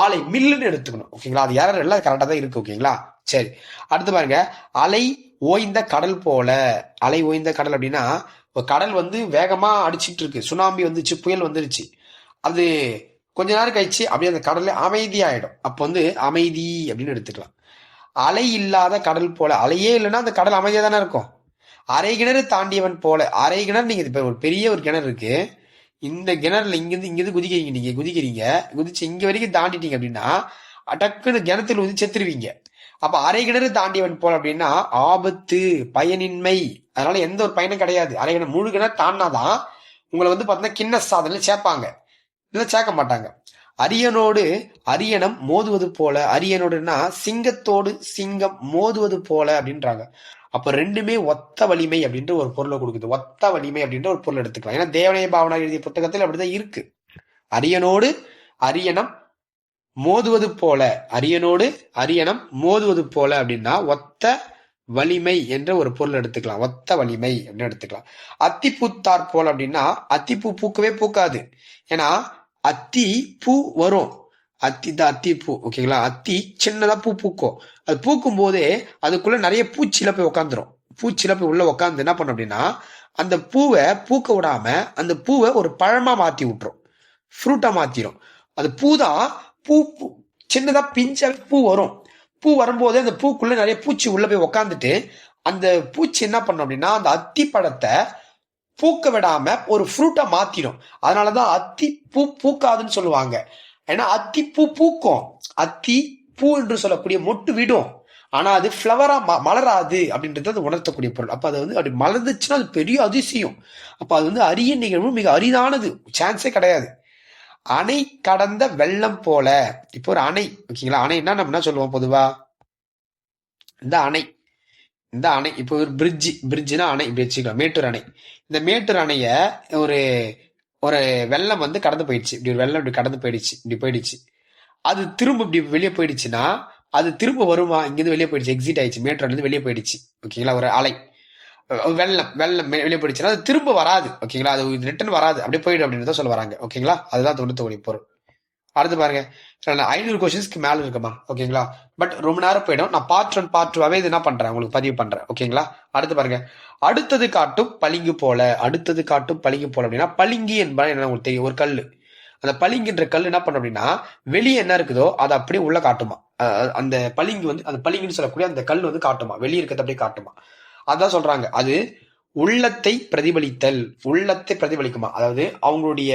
[SPEAKER 1] ஆலை மில்லுன்னு எடுத்துக்கணும். ஓகேங்களா? அது யாரும் எல்லாம் கரெக்டா தான் இருக்கு. ஓகேங்களா? சரி, அடுத்து பாருங்க, அலை ஓய்ந்த கடல் போல. அலை ஓய்ந்த கடல் அப்படின்னா கடல் வந்து வேகமா அடிச்சிட்டு இருக்கு, சுனாமி வந்துச்சு, புயல் வந்துருச்சு. அது கொஞ்ச நேரம் கழிச்சு அப்படியே அந்த கடல்ல அமைதியாயிடும். அப்ப வந்து அமைதி அப்படின்னு எடுத்துக்கலாம். அலை இல்லாத கடல் போல. அலையே இல்லைன்னா அந்த கடல் அமைதியா தானே இருக்கும். அரை கிணறு தாண்டியவன் போல. அரை கிணறு, நீங்க இப்ப ஒரு பெரிய ஒரு கிணறு இருக்கு, இந்த கிணறுல இங்கிருந்து குதிக்கிறீங்க, நீங்க குதிச்சு இங்க வரைக்கும் தாண்டிட்டீங்க அப்படின்னா டக்குன்னு கிணத்துல வந்து செத்துருவீங்க. அப்ப அரை கிணறு தாண்டியவன் போல அப்படின்னா ஆபத்து, பயனின்மை. அதனால எந்த ஒரு பயனும் கிடையாது. அரை கிணறு, முழு கிணறு தாண்டினாதான் உங்களை வந்து பாத்தீங்கன்னா கிண்ண சாதனை சேர்ப்பாங்க, இல்ல சேர்க்க மாட்டாங்க. அரியனோடு அரியணம் மோதுவது போல. அரியனோடுன்னா சிங்கத்தோடு சிங்கம் மோதுவது போல அப்படின்றாங்க. அப்ப ரெண்டுமே ஒத்த வலிமை அப்படின்ற ஒரு பொருளை கொடுக்குது. ஒத்த வலிமை அப்படின்ற ஒரு பொருள் எடுத்துக்கலாம். ஏன்னா தேவனைய பாவனா எழுதிய புத்தகத்தில் அப்படிதான் இருக்கு. அரியனோடு அரியணம் மோதுவது போல. அரியனோடு அரியணம் மோதுவது போல அப்படின்னா ஒத்த வலிமை என்ற ஒரு பொருள் எடுத்துக்கலாம். ஒத்த வலிமை அப்படின்னு எடுத்துக்கலாம். அத்தி பூத்தார் போல அப்படின்னா அத்திப்பூ பூக்கவே பூக்காது. ஏன்னா அத்தி பூ வரும், அத்தி பூ. ஓகேங்களா? அத்தி சின்னதா பூ பூக்கும். அது பூக்கும் போதே அதுக்குள்ள நிறைய பூச்சில போய் உட்காந்துரும். பூச்சில போய் உள்ள உட்காந்து என்ன பண்ணும் அப்படின்னா அந்த பூவை பூக்க விடாம அந்த பூவை ஒரு பழமா மாத்தி விட்டுரும், ஃப்ரூட்டா மாத்திரும். அது பூதான், பூ சின்னதா பிஞ்சாவே பூ வரும். பூ வரும்போது அந்த பூக்குள்ள நிறைய பூச்சி உள்ள போய் உக்காந்துட்டு அந்த பூச்சி என்ன பண்ணும் அப்படின்னா அந்த அத்தி பழத்தை பூக்க விடாம ஒரு ஃப்ரூட்டா மாத்திடும். அதனாலதான் அத்தி பூ பூக்காதுன்னு சொல்லுவாங்க. ஏன்னா அத்தி பூ பூக்கும், அத்தி பூ என்று சொல்லக்கூடிய மொட்டு விடும். ஆனா அது ஃப்ளவரா மலராது அப்படின்றது அது உணர்த்தக்கூடிய பொருள். அப்ப அது வந்து அப்படி மலர்ந்துச்சுன்னா அது பெரிய அதிசயம். அப்ப அது வந்து அரிய நிகழ்வு, மிக அரிதானது, சான்ஸே கிடையாது. அணை கடந்த வெள்ளம் போல. இப்போ ஒரு அணை, ஓகேங்களா, அணைன்னா நம்ம என்ன சொல்லுவோம் பொதுவா, இந்த அணை, இந்த அணை இப்போ ஒரு பிரிட்ஜ்னா அணை இப்படி வச்சுக்கலாம், மேட்டூர் அணை. இந்த மேட்டூர் அணைய ஒரு ஒரு வெள்ளம் வந்து கடந்து போயிடுச்சு, இப்படி ஒரு வெள்ளம் இப்படி கடந்து போயிடுச்சு, இப்படி போயிடுச்சு. அது திரும்ப இப்படி வெளியே போயிடுச்சுன்னா அது திரும்ப வருமா? இங்கிருந்து வெளியே போயிடுச்சு, எக்ஸிட் ஆயிடுச்சு, மேட்டூர்ல இருந்து வெளியே போயிடுச்சு, ஓகேங்களா, ஒரு அலை வெள்ளம் வெள்ளம் வெளியே போயிடுச்சுன்னா அது திரும்ப வராது, ஓகேங்களா, அது ரிட்டர்ன் வராது, அப்படியே போயிடும் அப்படின்னு சொல்ல வராங்க, ஓகேங்களா. அதுதான் தொண்ணூத்தி பொருள். அடுத்து பாருங்க, 500 கொஸ்டின்ஸ்க்கு மேல இருக்குமா, ஓகேங்களா. பட் ரொம்ப நேரம் போயிடும். நான் பார்ட் 1 பார்ட் 2 இது என்ன பண்றேன், உங்களுக்கு பதிவு பண்றேன், ஓகேங்களா. அடுத்து பாருங்க, அடுத்தது காட்டும் பளிங்கு போல. அடுத்தது காட்டும் பளிங்கு போல அப்படின்னா பளிங்கு என்பது என்ன உங்களுக்கு தெரியும், ஒரு கல்லு. அந்த பளிங்குன்ற கல் என்ன பண்ணும் அப்படின்னா வெளியே என்ன இருக்குதோ அதை அப்படியே உள்ள காட்டுமா. அந்த பளிங்கு வந்து அந்த பளிங்குன்னு சொல்லக்கூடிய அந்த கல் வந்து காட்டுமா, வெளியே இருக்கிறது அப்படியே காட்டுமா. அதான் சொல்றாங்க, அது உள்ளத்தை பிரதிபலித்தல், உள்ளத்தை பிரதிபலிக்குமா. அதாவது அவங்களுடைய,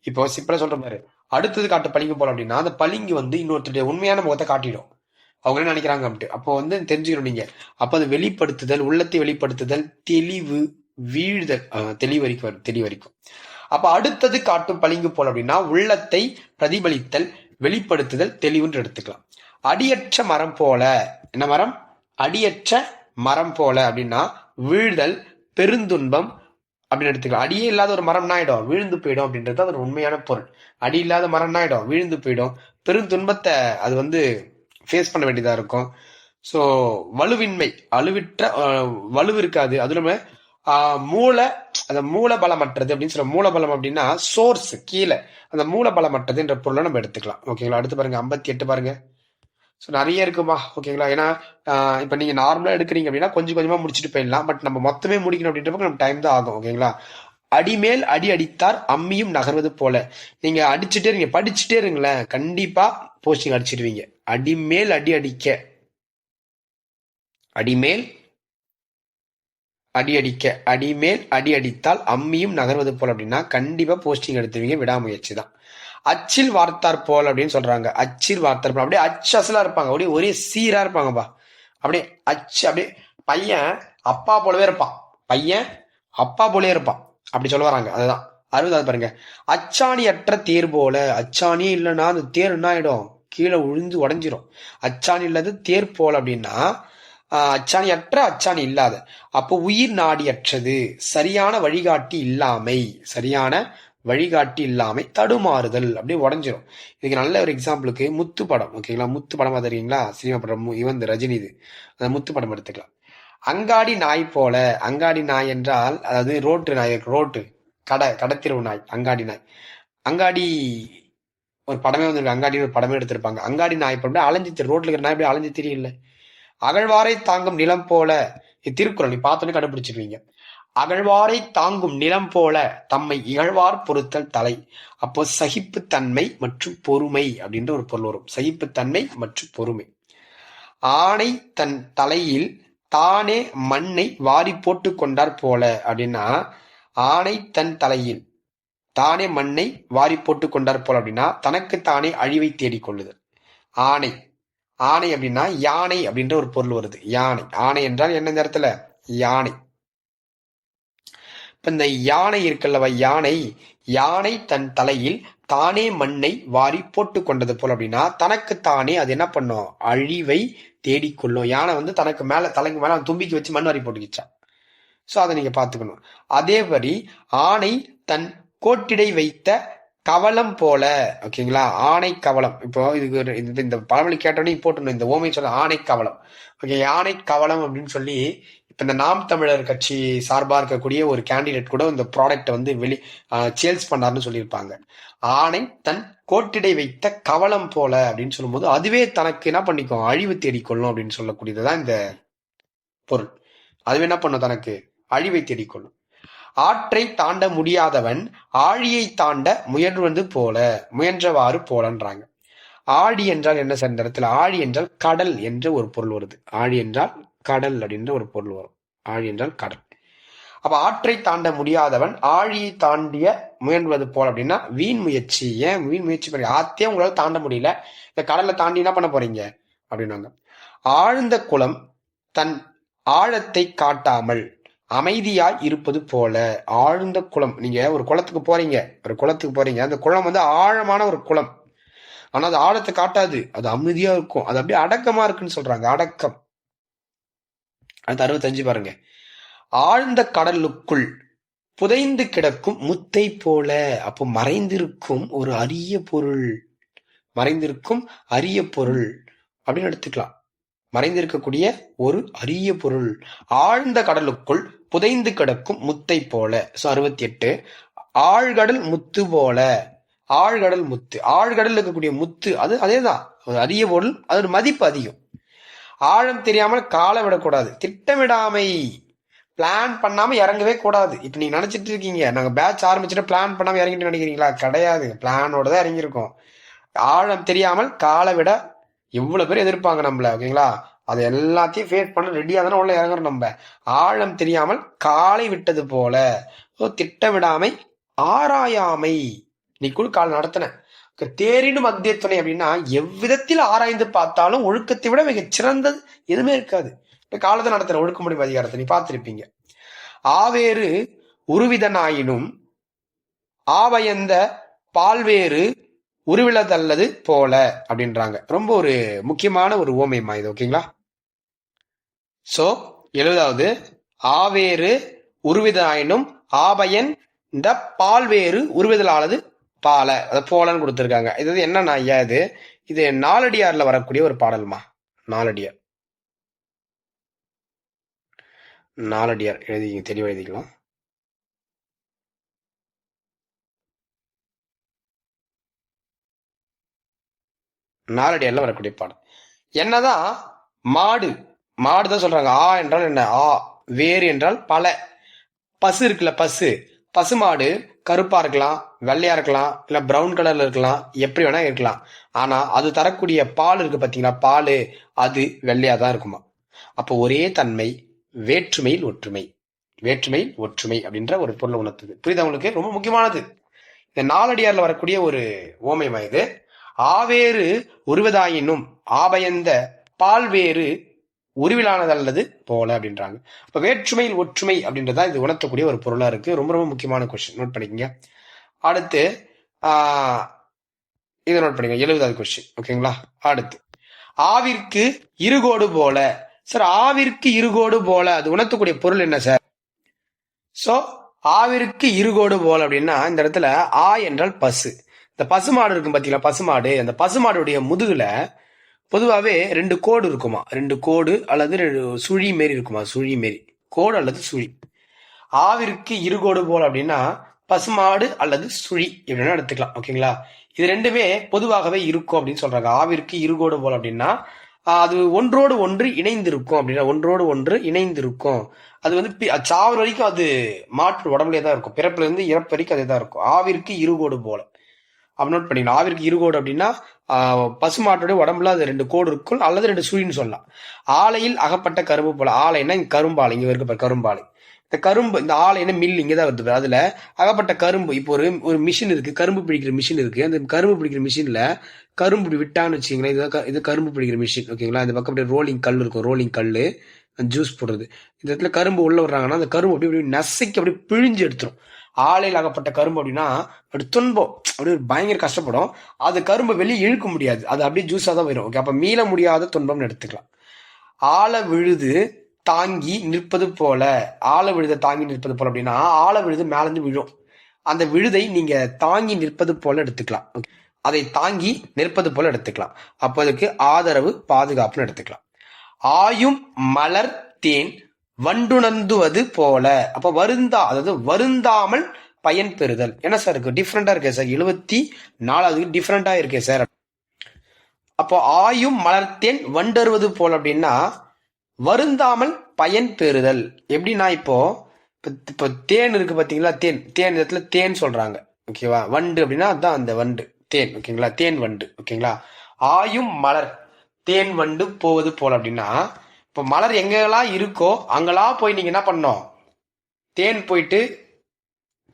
[SPEAKER 1] இப்போ சிம்பிளா சொல்ற மாதிரி, அடுத்தது காட்டு பளிங்கு போல அப்படின்னா அந்த பளிங்கு வந்து இன்னொருத்தருடைய உண்மையான முகத்தை காட்டிடும், அவங்க என்ன நினைக்கிறாங்க அப்படின்ட்டு. அப்போ வந்து தெரிஞ்சுக்கணும் நீங்க. அப்ப அது வெளிப்படுத்துதல், உள்ளத்தை வெளிப்படுத்துதல், தெளிவு, வீழ்தல், தெளிவரிக்கும் வரும், தெளிவரிக்கும். அப்ப அடுத்தது காட்டும் பளிங்கு போல அப்படின்னா உள்ளத்தை பிரதிபலித்தல், வெளிப்படுத்துதல், தெளிவுன்னு எடுத்துக்கலாம். அடியற்ற மரம் போல, என்ன மரம், அடியற்ற மரம் போல அப்படின்னா வீழ்தல், பெருந்துன்பம் அப்படின்னு எடுத்துக்கலாம். அடியே இல்லாத ஒரு மரம் ஆயிடும், விழுந்து போயிடும் அப்படின்றது அது ஒரு உண்மையான பொருள். அடி இல்லாத மரம் ஆயிடும், விழுந்து போயிடும், பெருந்துன்பத்தை அது வந்து ஃபேஸ் பண்ண வேண்டியதா இருக்கும். ஸோ வலுவின்மை, அழுவிற்ற வலு இருக்காது. அதுல மூல, அந்த மூலபலமற்றது அப்படின்னு சொல்ல. மூலபலம் அப்படின்னா சோர்ஸ் கீழே, அந்த மூலபலமற்றது என்ற பொருளை நம்ம எடுத்துக்கலாம், ஓகேங்களா. அடுத்து பாருங்க 58 பாருங்க. ஸோ நிறைய இருக்குமா, ஓகேங்களா. ஏன்னா இப்போ நீங்க நார்மலா எடுக்கிறீங்க அப்படின்னா கொஞ்சம் கொஞ்சமா முடிச்சுட்டு போயிடலாம். பட் நம்ம மொத்தமே முடிக்கணும் அப்படின்றப்ப நம்ம டைம் தான் ஆகும், ஓகேங்களா. அடிமேல் அடி அடித்தார் அம்மியும் நகர்வது போல. நீங்க அடிச்சுட்டே இருங்க, படிச்சுட்டே இருங்களேன், கண்டிப்பா போஸ்டிங் அடிச்சிடுவீங்க. அடிமேல் அடி அடிக்க, அடிமேல் அடி அடிக்க, அடிமேல் அடி அடித்தால் அம்மியும் நகர்வது போல அப்படின்னா கண்டிப்பா போஸ்டிங் எடுத்துவீங்க, விடாமுயற்சி தான். அச்சில் வார்த்தார் போல் அப்படின்னு சொல்றாங்க. அச்சில் வார்த்தார் போல் அப்படியே அச்சு அசலா இருப்பாங்க, அப்படியே ஒரே சீரா இருப்பாங்கப்பா, அப்படியே அச்சு, அப்படியே பையன் அப்பா போலவே இருப்பான், பையன் அப்பா போலவே இருப்பான், அப்படி சொல்ல வராங்க. அதுதான் 60 பாருங்க. அச்சாணி அற்ற தேர் போல. அச்சாணியே இல்லைன்னா அந்த தேர் என்ன ஆயிடும், கீழே விழுந்து உடஞ்சிரும். அச்சாணி இல்லாத தேர் போல் அப்படின்னா அச்சாணி அற்ற, அச்சாணி இல்லாத. அப்போ உயிர் நாடி அற்றது, சரியான வழிகாட்டி இல்லாமை, சரியான வழிகாட்டி இல்லாமை, தடுமாறுதல், அப்படியே உடஞ்சிரும். இதுக்கு நல்ல ஒரு எக்ஸாம்பிளுக்கு முத்து படம், ஓகேங்களா. முத்து படமா தெரியுங்களா, சினிமா படம், இவன் ரஜினி, இது அந்த முத்து படம் எடுத்துக்கலாம். அங்காடி நாய் போல. அங்காடி நாய் என்றால் அதாவது ரோட்டு நாய், ரோட்டு கடத்திரவு நாய், அங்காடி நாய். அங்காடி ஒரு படமே வந்திருக்கு, அங்காடி ஒரு படமே எடுத்திருப்பாங்க. அங்காடி நாய் போல அலைஞ்சு ரோட்ல இருக்கிற நாய் எப்படி அலைஞ்சு தெரியல. அகழ்வாரை தாங்கும் நிலம் போல. திருக்குறள் நீ பார்த்தோன்னே கண்டுபிடிச்சிருவீங்க. அகழ்வாரை தாங்கும் நிலம் போல தம்மை இகழ்வார் பொறுத்தல் தலை. அப்போ சகிப்புத்தன்மை மற்றும் பொறுமை அப்படின்ற ஒரு பொருள் வரும். சகிப்புத்தன்மை மற்றும் பொறுமை. ஆணை தன் தலையில் தானே மண்ணை வாரி போட்டு கொண்டார் போல அப்படின்னா, ஆணை தன் தலையில் தானே மண்ணை வாரி போட்டு கொண்டார் போல அப்படின்னா தனக்கு தானே அழிவை தேடிக்கொள்ளுதல். ஆணை, ஆணை அப்படின்னா யானை அப்படின்ற ஒரு பொருள் வருது. யானை, ஆணை என்றால் என்ன, இந்த இடத்துல யானை. இப்ப இந்த யானை இருக்குல்லவா, யானை, யானை தன் தலையில் தானே மண்ணை வாரி போட்டு கொண்டது போல அப்படின்னா தனக்கு தானே அது என்ன பண்ணும், அழிவை தேடிக்கொள்ளும். யானை வந்து தனக்கு மேல, தலைக்கு மேல தும்பிக்கு வச்சு மண் வாரி போட்டுக்கிச்சான். சோ அதை நீங்க பாத்துக்கணும். அதேபடி ஆணை தன் கோட்டிடை வைத்த கவலம் போல, ஓகேங்களா. ஆணை கவலம், இப்போ இதுக்கு இந்த பழமொழி கேட்டோடனே போட்டணும் இந்த ஓமை சொல்ல, ஆணை கவலம், ஓகே. யானை கவலம் அப்படின்னு சொல்லி இப்ப இந்த நாம் தமிழர் கட்சி சார்பா இருக்கக்கூடிய ஒரு கேண்டிடேட் கூட இந்த ப்ராடக்ட் வந்து சேல்ஸ் பண்ணாருன்னு சொல்லியிருப்பாங்க. ஆணை தன் கோட்டிடை வைத்த கவலம் போல அப்படின்னு சொல்லும்போது அதுவே தனக்கு என்ன பண்ணிக்கும், அழிவு தேடிக்கொள்ளும் அப்படின்னு சொல்லக்கூடியதுதான் இந்த பொருள். அதுவே என்ன பண்ணும், தனக்கு அழிவை தேடிக்கொள்ளும். ஆற்றை தாண்ட முடியாதவன் ஆழியை தாண்ட முயன்றது போல, முயன்றவாறு போலன்றாங்க. ஆழி என்றால் என்ன சார், இந்த இடத்துல ஆழி என்றால் கடல் என்ற ஒரு பொருள் வருது. ஆழி என்றால் கடல் அப்படின்ற ஒரு பொருள் வரும். ஆழி என்றால் கடல். அப்ப ஆற்றை தாண்ட முடியாதவன் ஆழியை தாண்டிய முயன்றது போல அப்படின்னா வீண் முயற்சி. ஏன் வீண் முயற்சி பண்ணி, ஆத்தையே உங்களால தாண்ட முடியல, இந்த கடலை தாண்டி என்ன பண்ண போறீங்க அப்படின்னாங்க. ஆழ்ந்த குளம் தன் ஆழத்தை காட்டாமல் அமைதியாய் இருப்பது போல. ஆழ்ந்த குளம், நீங்க ஒரு குளத்துக்கு போறீங்க, அந்த குளம் வந்து ஆழமான ஒரு குளம். ஆனா அது ஆழத்தை காட்டாது, அது அமைதியா இருக்கும், அது அப்படியே அடக்கமா இருக்குன்னு சொல்றாங்க. அடக்கம். அது 65 பாருங்க. ஆழ்ந்த கடலுக்குள் புதைந்து கிடக்கும் முத்தை போல. அப்போ மறைந்திருக்கும் ஒரு அரிய பொருள், மறைந்திருக்கும் அரிய பொருள் அப்படின்னு எடுத்துக்கலாம். மறைந்திருக்கக்கூடிய ஒரு அரிய பொருள். ஆழ்ந்த கடலுக்குள் புதைந்து கிடக்கும் முத்தை போல. 68. ஆழ்கடல் முத்து போல. ஆழ்கடல் முத்து, ஆழ்கடல் இருக்கக்கூடிய முத்து, அது அதேதான், அரிய பொருள், அதோட மதிப்பு அதிகம். ஆழம் தெரியாமல் காலை விடக்கூடாது. திட்டமிடாமை, பிளான் பண்ணாம இறங்கவே கூடாது. இப்ப நீங்க நினைச்சிட்டு இருக்கீங்க நாங்க பேட்ச் ஆரம்பிச்சுட்டு பிளான் பண்ணாம இறங்கிட்டு நினைக்கிறீங்களா? கிடையாது, பிளானோட தான் இறங்கியிருக்கோம். ஆழம் தெரியாமல் காலை விட எவ்வளவு பேர் எதிர்ப்பாங்க நம்மள, ஓகேங்களா? அது எல்லாத்தையும் ஃபேஸ் பண்ண ரெடியா தானே உள்ள இறங்குறோம் நம்ம. ஆழம் தெரியாமல் காலை விட்டது போல. திட்டமிடாமை, ஆராயாமை. நீ கூட கால் நடத்தின தேரினும் மத்திய துணை அப்படின்னா எவ்விதத்தில் ஆராய்ந்து பார்த்தாலும் ஒழுக்கத்தை விட மிக சிறந்தது எதுவுமே இருக்காது. இப்ப காலத்தை நடத்தின ஒழுக்கமுடிவு அதிகாரத்தை நீ பார்த்திருப்பீங்க. ஆவேறு உருவிதனாயினும் ஆவயந்த பால்வேறு உருவிலதல்லது போல அப்படின்றாங்க. ரொம்ப ஒரு முக்கியமான ஒரு ஓமையமா இது, ஓகேங்களா? சோ 70வது, ஆவேறு உருவிதனாயினும் ஆபயன் இந்த பால்வேறு உருவிதலானது பால, அதை போலன்னு கொடுத்திருக்காங்க. இது என்னன்னா ஐயா, இது நாலடியார்ல வரக்கூடிய ஒரு பாடல்மா. நாலடியார், நாலடியார் எழுதிங்க, தெளிவா எழுதிக்கலாம். நாலடியார்ல வரக்கூடிய பாடல். என்னதான் மாடு, மாடுதான் சொல்றாங்க. ஆ என்றால் என்ன? ஆ. வேறு என்றால் பல. பசு இருக்குல்ல, பசு, பசுமாடு கருப்பா இருக்கலாம், வெள்ளையா இருக்கலாம், இல்ல பிரவுன் கலர்ல இருக்கலாம், எப்படி வேணா இருக்கலாம். ஆனா அது தரக்கூடிய பால் இருக்கு பாத்தீங்களா, பால், அது வெள்ளையா தான் இருக்குமா. அப்போ ஒரே தன்மை, வேற்றுமையில் ஒற்றுமை, வேற்றுமையில் ஒற்றுமை அப்படின்ற ஒரு பொருளை உணர்த்துது. புரியுதா உங்களுக்கு? ரொம்ப முக்கியமானது. இந்த நாலடியார்ல வரக்கூடிய ஒரு ஓமைமா இது. ஆவேறு உருவதாயினும் ஆபயந்த பால்வேறு உருவிலானதல்லது போல அப்படின்றாங்க. இப்ப வேற்றுமையில் ஒற்றுமை அப்படின்றதா இது உணர்த்தக்கூடிய ஒரு பொருளா இருக்கு. ரொம்ப ரொம்ப முக்கியமான கொஸ்டின், நோட் பண்ணிக்கங்க. அடுத்து இதை நோட் பண்ணிக்கங்க, 70வது கொஸ்டின், ஓகேங்களா? அடுத்து ஆவிற்கு இருகோடு போல. சார், ஆவிற்கு இருகோடு போல, அது உணர்த்தக்கூடிய பொருள் என்ன சார்? சோ ஆவிற்கு இருகோடு போல அப்படின்னா இந்த இடத்துல ஆ என்றால் பசு. இந்த பசுமாடு இருக்கும் பாத்தீங்களா, பசுமாடு, அந்த பசுமாடுடைய முதுகுல பொதுவாகவே 2 கோடு இருக்குமா, 2 கோடு அல்லது சுழி மாரி இருக்குமா, சுழி மாரி கோடு அல்லது சுழி. ஆவிற்கு இருகோடு போல் அப்படின்னா பசுமாடு அல்லது சுழி இப்படின்னா எடுத்துக்கலாம், ஓகேங்களா? இது ரெண்டுமே பொதுவாகவே இருக்கும் அப்படின்னு சொல்றாங்க. ஆவிற்கு இருகோடு போல் அப்படின்னா அது ஒன்றோடு ஒன்று இணைந்திருக்கும் அப்படின்னா, ஒன்றோடு ஒன்று இணைந்திருக்கும். அது வந்து சாவர வரைக்கும் அது மாற்று உடம்புலேயே தான் இருக்கும், பிறப்புல இருந்து இறப்பு வரைக்கும் அதே தான் இருக்கும். ஆவிற்கு இருகோடு போல அப்படி நோட் பண்ணிக்கலாம். ஆவிற்கு இருகோடு அப்படின்னா பசுமாட்டோட உடம்புல அது 2 கோடு இருக்கும் அல்லது 2 சுழின்னு சொல்லலாம். ஆலையில் அகப்பட்ட கரும்பு போல. ஆலைன்னா இங்க கரும்பாலை, இங்க இருக்க கரும்பாலை. இந்த கரும்பு, இந்த ஆலைன்னா மில் இங்கதான் வருது. அதுல அகப்பட்ட கரும்பு. இப்போ ஒரு மிஷின் இருக்கு, கரும்பு பிடிக்கிற மிஷின் இருக்கு. அந்த கரும்பு பிடிக்கிற மிஷின்ல கரும்பு விட்டான்னு வச்சுங்களேன், இது கரும்பு பிடிக்கிற மிஷின், ஓகேங்களா? இந்த பக்கம் அப்படியே ரோலிங் கல் இருக்கும், ரோலிங் கல், ஜூஸ் போடுறது. இந்த இடத்துல கரும்பு உள்ள விடுறாங்கன்னா அந்த கரும்பு அப்படியே நசைக்கு அப்படியே பிழிஞ்சு எடுத்துரும். ஆலையில் ஆகப்பட்ட கரும்பு அப்படின்னா அப்படி துன்பம், அப்படியே பயங்கர கஷ்டப்படும். அது கரும்பு வெளியே இழுக்க முடியாது, அது அப்படியே ஜூஸா தான் வரும். ஓகே, அப்ப மீள முடியாத துன்பம்னு எடுத்துக்கலாம். ஆழ விழுது தாங்கி நிற்பது போல. ஆழ விழுத தாங்கி நிற்பது போல அப்படின்னா ஆழ விழுது மேலேருந்து விழும், அந்த விழுதை நீங்க தாங்கி நிற்பது போல எடுத்துக்கலாம். அதை தாங்கி நிற்பது போல எடுத்துக்கலாம். அப்போ அதுக்கு ஆதரவு, பாதுகாப்புன்னு எடுத்துக்கலாம். ஆயும் மலர் தேன் வண்டுணர்ந்துவது போல. அப்ப வருந்தா, அதாவது வருந்தாமல் பயன் பெறுதல். என்ன சார் இருக்கு, டிஃப்ரெண்டா இருக்கே சார், 74வது டிஃப்ரெண்டா இருக்கே சார். அப்போ ஆயும் மலர்த்தேன் வண்டறுவது போல அப்படின்னா வருந்தாமல் பயன் பெறுதல். எப்படின்னா இப்போ தேன் இருக்கு பாத்தீங்களா, தேன், தேன் இடத்துல தேன் சொல்றாங்க, ஓகேவா? வண்டு அப்படின்னா அதுதான் அந்த வண்டு, தேன், ஓகேங்களா? தேன் வண்டு, ஓகேங்களா? ஆயும் மலர் தேன் வண்டு போவது போல அப்படின்னா இப்போ மலர் எங்கெல்லாம் இருக்கோ அங்கெல்லாம் போய் நீங்க என்ன பண்ணோம், தேன் போயிட்டு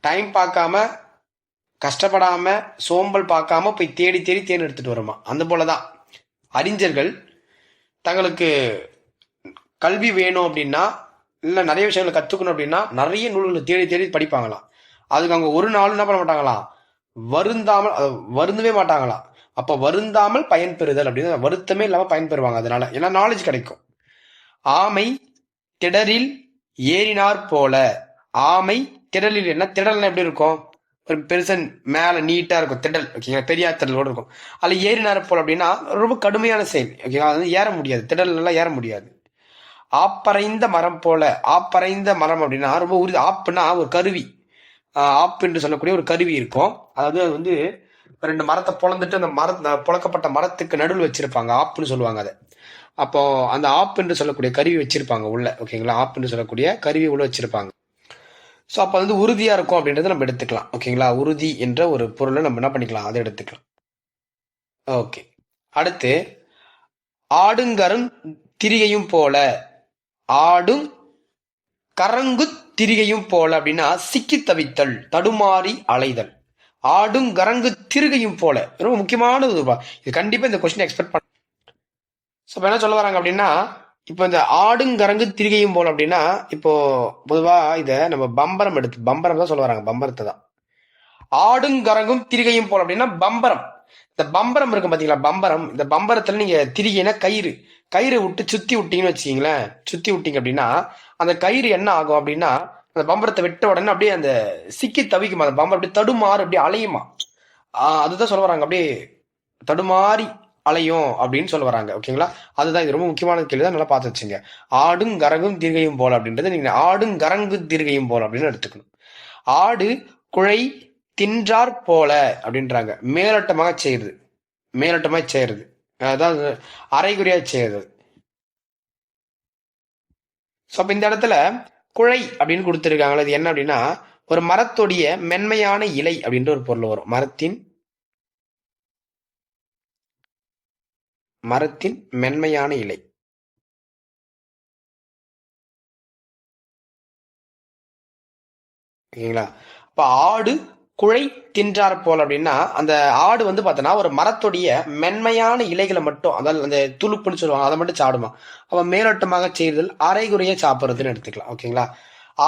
[SPEAKER 1] டைம் பார்க்காம, கஷ்டப்படாம, சோம்பல் பார்க்காம போய் தேடி தேடி தேன் எடுத்துட்டு வருமா. அந்த போலதான் அறிஞர்கள் தங்களுக்கு கல்வி வேணும் அப்படின்னா, இல்லை நிறைய விஷயங்களை கற்றுக்கணும் அப்படின்னா நிறைய நூல்களை தேடி தேடி படிப்பாங்களாம். அதுக்கு அவங்க ஒரு நாள் என்ன பண்ண மாட்டாங்களாம், வருந்தாமல் வருந்தவே மாட்டாங்களாம். அப்போ வருந்தாமல் பயன் பெறுதல் அப்படின்னு வருத்தமே இல்லாமல் பயன் பெறுவாங்க. அதனால ஏன்னா நாலேஜ் கிடைக்கும். ஆமை திடரில் ஏறினார் போல. ஆமை திடலில் என்ன திடல்னா எப்படி இருக்கும், ஒரு பெருசன் மேல நீட்டா இருக்கும் திடல், ஓகேங்களா, பெரியார் திடல் கூட இருக்கும். அதுல ஏறினார் போல அப்படின்னா ரொம்ப கடுமையான செயல், ஓகேங்களா, அது ஏற முடியாது, திடல் எல்லாம் ஏற முடியாது. ஆப்பறைந்த மரம் போல. ஆப்பறைந்த மரம் அப்படின்னா ரொம்ப உறுதி. ஆப்புனா ஒரு கருவி, ஆப் என்று சொல்லக்கூடிய ஒரு கருவி இருக்கும். அதாவது அது வந்து ரெண்டு மரத்தை பொழந்துட்டு அந்த பொழக்கப்பட்ட மரத்துக்கு நடுவில் வச்சிருப்பாங்க, ஆப்புன்னு சொல்லுவாங்க அதை. அப்போ அந்த ஆப் என்று சொல்லக்கூடிய கருவி வச்சிருப்பாங்க உள்ள, ஓகேங்களா, ஆப் என்று சொல்லக்கூடிய கருவி உள்ள வச்சிருப்பாங்க. ஸோ அப்போ வந்து உறுதியா இருக்கும் அப்படின்றத நம்ம எடுத்துக்கலாம், ஓகேங்களா. உறுதி என்ற ஒரு பொருளை நம்ம என்ன பண்ணிக்கலாம், அதை எடுத்துக்கலாம். ஓகே, அடுத்து ஆடுங்கரும் திரிகையும் போல. ஆடும் கரங்கு திரிகையும் போல அப்படின்னா சிக்கி தவித்தல், தடுமாறி அலைதல். ஆடும் கரங்கு திருகையும் போல ரொம்ப முக்கியமானது. இது கண்டிப்பா இந்த கொஸ்டின் எக்ஸ்பெக்ட் பண்ண. என்ன சொல்ல வராங்க அப்படின்னா, இப்போ இந்த ஆடுங்கரங்கு திரிகையும் போல அப்படின்னா, இப்போ பொதுவா இதை நம்ம பம்பரம் எடுத்து பம்பரம் தான் சொல்ல வராங்க, பம்பரத்தை தான். ஆடுங்கரங்கும் திரிகையும் போல அப்படின்னா பம்பரம். இந்த பம்பரம் இருக்கும் பாத்தீங்களா, பம்பரம். இந்த பம்பரத்துல நீங்க திரிகைனா கயிறு, கயிறு விட்டு சுத்தி விட்டீங்கன்னு வச்சுக்கீங்களேன். சுத்தி விட்டீங்க அப்படின்னா அந்த கயிறு என்ன ஆகும் அப்படின்னா, அந்த பம்பரத்தை விட்ட உடனே அப்படியே அந்த சிக்கி தவிக்குமா, அந்த பம்பரம் அப்படியே தடுமாறு அப்படியே அலையுமா. அதுதான் சொல்ல வராங்க, அப்படியே தடுமாறி அலையும் அப்படின்னு சொல்ல வராங்க, ஓகேங்களா. அதுதான் இது ரொம்ப முக்கியமான கேள்வி தான், நல்லா பார்த்து வச்சுங்க. ஆடும் கரங்கும் தீர்கையும் போல அப்படின்றது நீங்க ஆடும் கரங்கு தீர்கையும் போல அப்படின்னு எடுத்துக்கணும். ஆடு குழை தின்றார் போல அப்படின்றாங்க. மேலோட்டமாக செய்யுது, மேலோட்டமாக செய்யறது, அதாவது அரைகுறையா செய்யறது. ஸோ அப்போ இந்த இடத்துல குழை அப்படின்னு கொடுத்துருக்காங்களா, இது என்ன அப்படின்னா ஒரு மரத்துடைய மென்மையான இலை அப்படின்ற ஒரு பொருள் வரும். மரத்தின் மென்மையான இலை, ஓகேங்களா. அப்ப ஆடு குழை தின்றார் போல அப்படின்னா அந்த ஆடு வந்து பார்த்தோன்னா ஒரு மரத்துடைய மென்மையான இலைகளை மட்டும், அதாவது அந்த துளுப்புன்னு சொல்லுவாங்க, அதை மட்டும் சாப்பிடுமா. அப்ப மேலோட்டமாக செய்தல் அரைகுறைய சாப்பிட்றதுன்னு எடுத்துக்கலாம், ஓகேங்களா.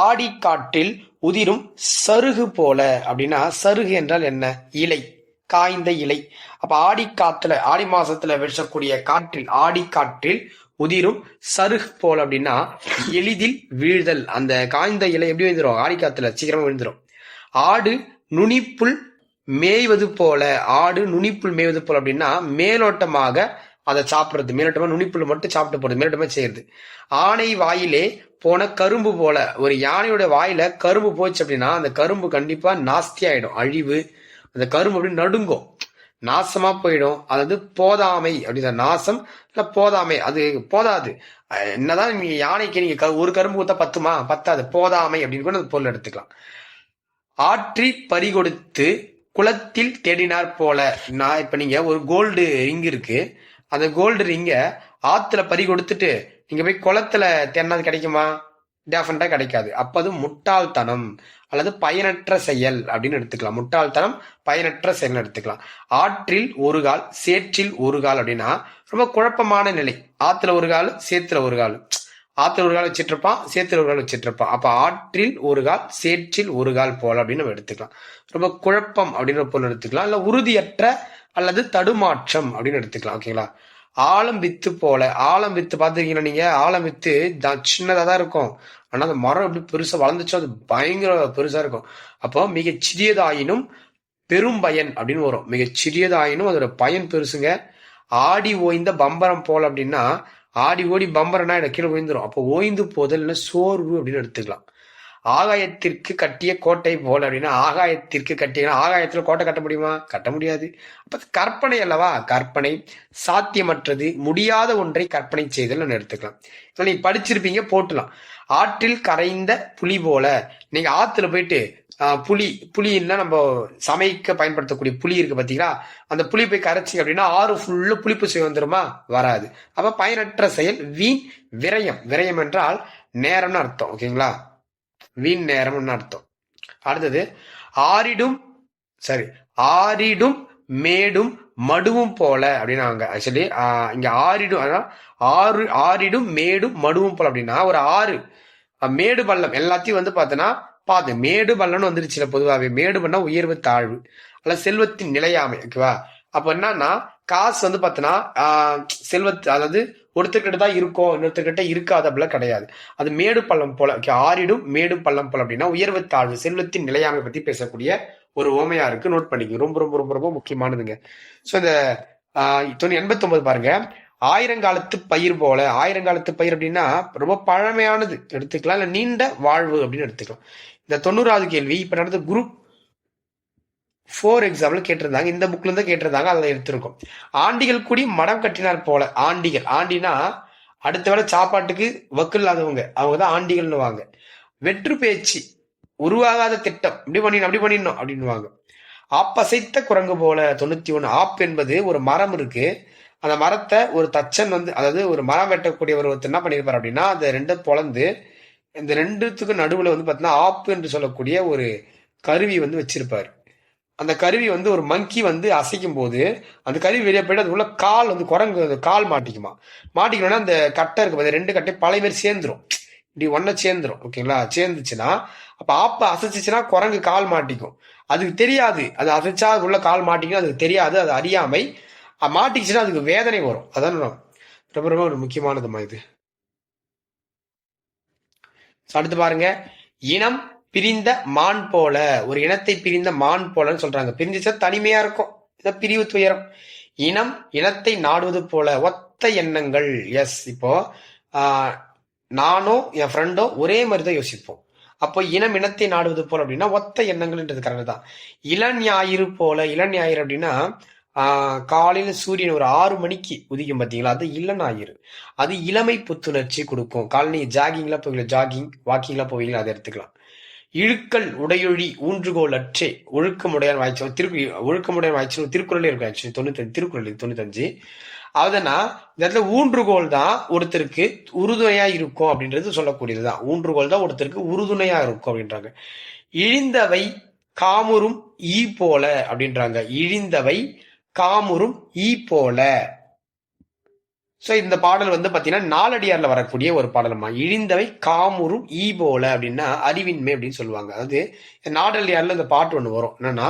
[SPEAKER 1] ஆடி காட்டில் உதிரும் சருகு போல அப்படின்னா சருகு என்றால் என்ன, இலை, காய்ந்த இலை. அப்ப ஆடி காத்துல, ஆடி மாசத்துல வீசக்கூடிய காற்றில், ஆடி காற்றில் உதிரும் சருகு போல அப்படின்னா எளிதில் வீழ்தல். அந்த காய்ந்த இலை எப்படி விழுந்துரும், ஆடி காத்துல சீக்கிரமா விழுந்துரும். ஆடு நுனிப்புல் மேய்வது போல. ஆடு நுனிப்புல் மேய்வது போல அப்படின்னா மேலோட்டமாக அதை சாப்பிடுறது, மேலோட்டமா நுனிப்புல் மட்டும் சாப்பிட்டு போறது, மேலோட்டமா செய்யறது. ஆனை வாயிலே போன கரும்பு போல. ஒரு யானையோட வாயில கரும்பு போச்சு அப்படின்னா அந்த கரும்பு கண்டிப்பா நாஸ்தி ஆயிடும், அழிவு. அந்த கரும்பு அப்படி நடுங்கும், நாசமா போயிடும். அதாவது போதாமை அப்படிங்கிற, நாசம் இல்ல போதாமை, அது போதாது. என்னதான் நீங்க யானைக்கு நீங்க ஒரு கரும்பு கொடுத்தா பத்துமா, பத்தாது, போதாமை அப்படின்னு கூட அந்த பொருள் எடுத்துக்கலாம். ஆற்றி பறிகொடுத்து குளத்தில் தேடினார் போல. நான் இப்ப நீங்க ஒரு கோல்டு ரிங் இருக்கு, அந்த கோல்டு ரிங்க ஆத்துல பறி கொடுத்துட்டு நீங்க போய் குளத்துல தேடினா கிடைக்குமா, டெஃபினட்டா கிடைக்காது. அப்ப அது முட்டாள்தனம் அல்லது பயனற்ற செயல் அப்படின்னு எடுத்துக்கலாம். முட்டாள்தனம் பயனற்ற செயல் எடுத்துக்கலாம். ஆற்றில் ஒரு கால் சேற்றில் ஒரு கால் அப்படின்னா ரொம்ப குழப்பமான நிலை. ஆத்துல ஒரு கால் சேத்துல ஒரு கால், ஆத்துல ஒரு கால் வச்சிட்டு இருப்பான், சேத்துல ஒரு கால் வச்சிட்டு இருப்பான். அப்ப ஆற்றில் ஒரு கால் சேற்றில் ஒரு கால் போல அப்படின்னு நம்ம எடுத்துக்கலாம். ரொம்ப குழப்பம் அப்படின்னு பொருள் எடுத்துக்கலாம். இல்ல உறுதியற்ற அல்லது தடுமாற்றம் அப்படின்னு எடுத்துக்கலாம், ஓகேங்களா. ஆலம் வித்து போல. ஆலம் வித்து பாத்துருக்கீங்களா நீங்க, ஆலம் வித்து சின்னதா தான் இருக்கும், ஆனா அந்த மரம் எப்படி பெருசா வளர்ந்துச்சோ அது பயங்கர பெருசா இருக்கும். அப்போ மிக சிறியதாயினும் பெரும் பயன் அப்படின்னு வரும். மிக சிறியதாயினும் அதோட பயன் பெருசுங்க. ஆடி ஓய்ந்த பம்பரம் போல அப்படின்னா ஆடி ஓடி பம்பரனா கீழே ஓய்ந்துரும். அப்போ ஓய்ந்து போதல் சோர்வு அப்படின்னு எடுத்துக்கலாம். ஆகாயத்திற்கு கட்டிய கோட்டை போல அப்படின்னா ஆகாயத்திற்கு கட்டிய, ஆகாயத்துல கோட்டை கட்ட முடியுமா, கட்ட முடியாது. அப்ப கற்பனை அல்லவா, கற்பனை, சாத்தியமற்றது, முடியாத ஒன்றை கற்பனை செய்தல் எடுத்துக்கலாம். நீ படிச்சிருப்பீங்க, போட்டுலாம். ஆற்றில் கரைந்த புலி போல. நீங்க ஆத்துல போயிட்டு புளின்னா நம்ம சமைக்க பயன்படுத்தக்கூடிய புளி இருக்கு பாத்தீங்களா, அந்த புளி போய் கரைச்சிங்க அப்படின்னா ஆறு ஃபுல்லு புளிப்பு சுவை வந்துருமா, வராது. அப்ப பயனற்ற செயல், வீண் விரயம். விரயம் என்றால் நேரம்னு அர்த்தம், ஓகேங்களா, வீண் நேரம்னு அர்த்தம். அடுத்தது ஆறிடும், சரி, ஆறிடும் மேடும் மடுவும் போல அப்படின்னாங்க. ஆக்சுவலி இங்க ஆறிடும், அதான் ஆறிடும் மேடும் மடுவும் போல அப்படின்னா ஒரு ஆறு மேடு பள்ளம் எல்லாத்தையும் வந்து பார்த்தோன்னா பார்த்து மேடு பள்ளம்னு வந்துருச்சுல. பொதுவாகவே மேடு பண்ணா உயர்வு தாழ்வு அல்ல செல்வத்தின் நிலையாமை. ஓகேவா? அப்ப என்னன்னா காசு வந்து பார்த்தோன்னா செல்வத்து, அதாவது ஒருத்தர்கிட்ட தான் இருக்கும் இன்னொருத்தர்கிட்ட இருக்காது அப்படிலாம் கிடையாது. அது மேடு பள்ளம் போல. ஆறிடும் மேடு பள்ளம் போல அப்படின்னா உயர்வு தாழ்வு செல்வத்தின் நிலையாமை பத்தி பேசக்கூடிய ஒரு ஓமையா இருக்கு. நோட் பண்ணிக்க, ரொம்ப ரொம்ப ரொம்ப ரொம்ப முக்கியமானதுங்க. ஸோ இந்த 89 பாருங்க, ஆயிரங்காலத்து பயிர் போல. ஆயிரங்காலத்து பயிர் அப்படின்னா ரொம்ப பழமையானது எடுத்துக்கலாம், இல்ல நீண்ட வாழ்வு அப்படின்னு எடுத்துக்கலாம். இந்த 90வது கேள்வி இப்ப நடந்த குரூப் 4 எக்ஸாம்பிள் கேட்டிருந்தாங்க. இந்த புக்ல இருந்து கேட்டிருந்தாங்க, அதில் எடுத்திருக்கோம். ஆண்டிகள் கூடி மடம் கட்டினார் போல. ஆண்டிகள், ஆண்டினா அடுத்த வேளை சாப்பாட்டுக்கு வக்கு இல்லாதவங்க, அவங்க தான் ஆண்டிகள்னு வாங்க. வெற்று பேச்சு, உருவாகாத திட்டம், இப்படி பண்ணிடணும் அப்படின்னுவாங்க. ஆப்பசைத்த குரங்கு போல. 91 ஆப் என்பது ஒரு மரம் இருக்கு. அந்த மரத்தை ஒரு தச்சன் வந்து, அதாவது ஒரு மரம் வெட்டக்கூடியவர் ஒருத்தர் என்ன பண்ணியிருப்பார் அப்படின்னா, அந்த ரெண்டு பொழந்து இந்த ரெண்டுத்துக்கு நடுவுல வந்து பார்த்தீங்கன்னா ஆப்பு என்று சொல்லக்கூடிய ஒரு கருவி வந்து வச்சிருப்பாரு. அந்த கருவி வந்து ஒரு மங்கி வந்து அசைக்கும் போது அந்த கருவி வெளியே போயிட்டு அது உள்ள கால் வந்து குரங்கு கால் மாட்டிக்குமா. மாட்டிக்கணும்னா அந்த கட்டை இருக்கு, ரெண்டு கட்டை பழைய மாதிரி சேர்ந்துரும், இப்படி ஒன்ன சேர்ந்துரும். ஓகேங்களா? சேர்ந்துச்சுன்னா அப்ப ஆப்ப அசைச்சிச்சுன்னா குரங்கு கால் மாட்டிக்கும். அதுக்கு தெரியாது, அது அசைச்சா உள்ள கால் மாட்டிக்கும், அதுக்கு தெரியாது, அது அறியாமை. மாட்டிக்கிச்சுன்னா அதுக்கு வேதனை வரும். அதான் ரொம்ப ரொம்ப ஒரு முக்கியமானதுமா இது. அடுத்து பாருங்க, இனம் பிரிந்த மான் போல. ஒரு இனத்தை பிரிந்த மான் போலன்னு சொல்றாங்க. பிரிஞ்சிச்சா தனிமையா இருக்கும், இத பிரிவு துயரம். இனம் இனத்தை நாடுவது போல. ஒத்த எண்ணங்கள். எஸ், இப்போ நானோ என் ஃப்ரெண்டோ ஒரே மாதிரி தான் யோசிப்போம். அப்போ இனம் இனத்தை நாடுவது போல அப்படின்னா ஒத்த எண்ணங்கள்ன்றது கரெக்ட் தான். இளஞாயிறு போல. இளஞாயிறு அப்படின்னா காலையில சூரியன் ஒரு 6 மணிக்கு உதிக்கும் பார்த்தீங்களா, அது இளஞாயிறு. அது இளமை புத்துணர்ச்சி கொடுக்கும். காலையில் ஜாகிங்லாம் போவீங்களா, ஜாகிங் வாக்கிங்லாம் போவீங்களா, அதை எடுத்துக்கலாம். இழுக்கல் உடையொழி ஊன்றுகோல் அற்றே ஒழுக்கமுடையான் வாய்ச்சி. ஒழுக்கமுடையான் வாய்ச்சி திருக்குறளே இருக்கும். ஆக்சுவலி 95 திருக்குறள் 95. அதுனா இந்த இடத்துல ஊன்றுகோல் தான் ஒருத்தருக்கு உறுதுணையா இருக்கும் அப்படின்றது சொல்லக்கூடியதுதான். ஊன்றுகோல் தான் ஒருத்தருக்கு உறுதுணையா இருக்கும் அப்படின்றாங்க. இழிந்தவை காமுறும் ஈ போல அப்படின்றாங்க. இழிந்தவை காமுறும் ஈ போல. சோ இந்த பாடல் வந்து பாத்தீங்கன்னா நாலடியார்ல வரக்கூடிய ஒரு பாடலமா. இழிந்தவை காமுறும் ஈ போல அப்படின்னா அறிவின்மை அப்படின்னு சொல்லுவாங்க. அதாவது நாலடியார்ல இந்த பாட்டு ஒண்ணு வரும், என்னன்னா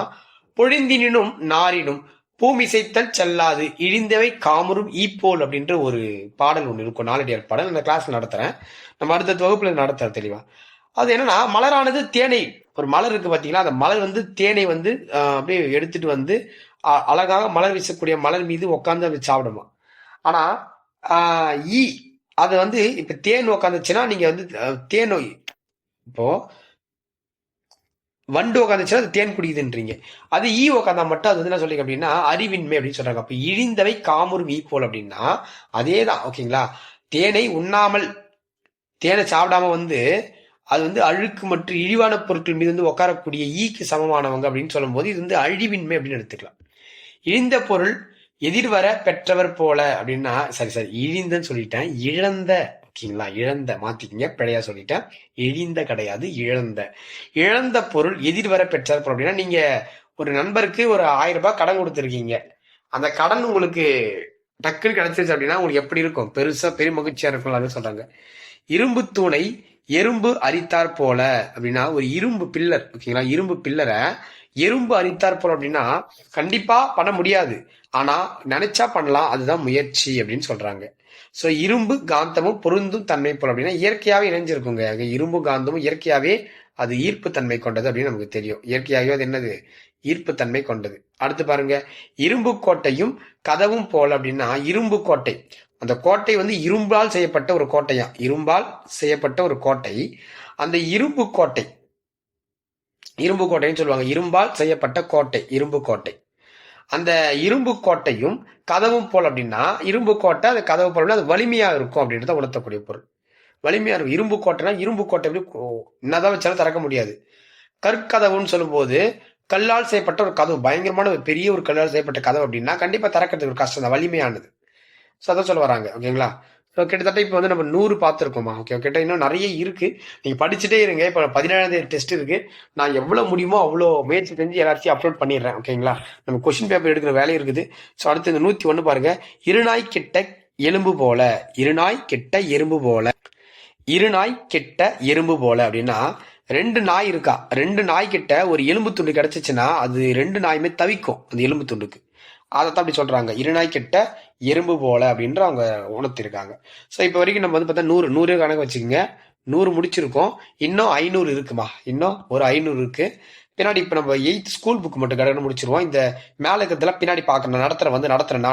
[SPEAKER 1] பொழிந்தினும் நாரினும் பூமிசைத்தல் செல்லாது இழிந்தவை காமுறும் ஈப்போல் அப்படின்ற ஒரு பாடல் ஒன்று இருக்கும். நாலடியார் பாடல் அந்த கிளாஸ்ல நடத்துறேன், நம்ம அடுத்த வகுப்புல நடத்துறேன் தெளிவா. அது என்னன்னா, மலரானது தேனை, ஒரு மலர் இருக்கு பாத்தீங்களா, அந்த மலர் வந்து தேனை வந்து அப்படியே எடுத்துட்டு வந்து அழகாக மலர் வீசக்கூடிய மலர் மீது உட்காந்து அது சாப்பிடுமா. ஆனா ஈ அது வந்து இப்ப தேன் உட்காந்துச்சுன்னா நீங்க வந்து தேன், இப்போ வண்டு உட்காந்துச்சுன்னா அது தேன் குடிக்குதுன்றீங்க. அது ஈ உட்காந்தா மட்டும் அது வந்து என்ன சொல்லிங்க அப்படின்னா அறிவின்மை அப்படின்னு சொல்றாங்க. அப்ப இழிந்தவை காமுறும் ஈ போல் அப்படின்னா அதேதான். ஓகேங்களா? தேனை உண்ணாமல் தேனை சாப்பிடாம வந்து அது வந்து அழுக்கு மற்றும் இழிவான பொருட்கள் மீது வந்து உட்காரக்கூடிய ஈக்கு சமமானவங்க அப்படின்னு சொல்லும் போது இது வந்து அழிவின்மை அப்படின்னு எடுத்துக்கலாம். இழிந்த பொருள் எதிர்வர பெற்றவர் போல அப்படின்னா, சரி இழிந்தன்னு சொல்லிட்டேன், இழந்த. ஓகேங்களா? இழந்த மாத்திக்கிங்க, பிழையா சொல்லிட்டேன். இழிந்த கிடையாது, இழந்த. இழந்த பொருள் எதிர்வர பெற்றவர் போல அப்படின்னா, நீங்க ஒரு நண்பருக்கு ஒரு 1000 ரூபாய் கடன் கொடுத்துருக்கீங்க. அந்த கடன் உங்களுக்கு டக்குன்னு கிடைச்சிருச்சு அப்படின்னா உங்களுக்கு எப்படி இருக்கும்? பெருசா பெரிய மகிழ்ச்சியா இருக்கும் அப்படின்னு சொல்றாங்க. இரும்பு தூணை எறும்பு அரித்தார் போல அப்படின்னா ஒரு இரும்பு பில்லர். ஓகேங்களா? இரும்பு பில்லரை எறும்பு அரித்தார் போல அப்படின்னா கண்டிப்பா பண்ண முடியாது, ஆனா நினைச்சா பண்ணலாம், அதுதான் முயற்சி அப்படின்னு சொல்றாங்க. சோ இரும்பு காந்தமும் பொருந்தும் தன்மை போல அப்படின்னா இயற்கையாவே இணைஞ்சிருக்குங்க. இரும்பு காந்தமும் இயற்கையாவே அது ஈர்ப்பு தன்மை கொண்டது அப்படின்னு நமக்கு தெரியும். இயற்கையாகவே அது என்னது? ஈர்ப்பு தன்மை கொண்டது. அடுத்து பாருங்க, இரும்பு கோட்டையும் கதவும் போல அப்படின்னா இரும்பு கோட்டை, அந்த கோட்டை வந்து இரும்பால் செய்யப்பட்ட ஒரு கோட்டையா, இரும்பால் செய்யப்பட்ட ஒரு கோட்டை. அந்த இரும்பு கோட்டை, இரும்பு கோட்டைன்னு சொல்லுவாங்க. இரும்பால் செய்யப்பட்ட கோட்டை, இரும்பு கோட்டை. அந்த இரும்பு கோட்டையும் கதவும் போல் அப்படின்னா இரும்பு கோட்டை அது கதவு போல் அது வலிமையா இருக்கும் அப்படின்றத உணர்த்தக்கூடிய பொருள். வலிமையா இருக்கும். இரும்பு கோட்டைனா இரும்பு கோட்டை எப்படி என்னதான் வச்சாலும் திறக்க முடியாது. கற்கதவுன்னு சொல்லும் போது கல்லால் செய்யப்பட்ட ஒரு கதவு, பயங்கரமான ஒரு பெரிய ஒரு கல்லால் செய்யப்பட்ட கதவு அப்படின்னா கண்டிப்பா திறக்கிறதுக்கு ஒரு கஷ்டம் தான், வலிமையானது. ஸோ அதான் சொல்ல வராங்க. ஓகேங்களா? ஸோ கிட்டத்தட்ட இப்போ வந்து நம்ம 100 பார்த்துருக்கோமா. ஓகே, கிட்ட இன்னும் நிறைய இருக்கு. நீங்க படிச்சுட்டே இருங்க. இப்போ 17ஆம் டெஸ்ட் இருக்கு. நான் எவ்வளவு முடியுமோ அவ்வளோ முயற்சி செஞ்சு எல்லாத்தையும் அப்லோட் பண்ணிடுறேன். ஓகேங்களா, நம்ம கொஸ்டின் பேப்பர் எடுக்கிற வேலை இருக்குது. ஸோ அடுத்து இந்த 101 பாருங்க. இருநாய் கெட்ட எலும்பு போல, இருநாய் கெட்ட எறும்பு போல, இருநாய் கெட்ட எறும்பு போல அப்படின்னா 2 நாய் இருக்கா, 2 நாய் கிட்ட ஒரு எலும்பு துண்டு கிடைச்சிச்சுன்னா அது 2 நாயுமே தவிக்கும் அந்த எலும்பு துண்டுக்கு. அதைத்தான் அப்படி சொல்றாங்க, இருநாய் கெட்ட எறும்பு போல அப்படின்ற அவங்க உணர்த்திருக்காங்க. ஸோ இப்போ வரைக்கும் நம்ம வந்து பார்த்தா 100 கணக்கு வச்சுக்கோங்க. 100 முடிச்சிருக்கோம். இன்னும் 500 இருக்குமா, இன்னும் ஒரு 500 இருக்கு. பின்னாடி இப்போ நம்ம 8th ஸ்கூல் புக் மட்டும் கடனை முடிச்சிருவோம். இந்த மேலே இருக்கிறதெல்லாம் பின்னாடி பார்க்கணும்.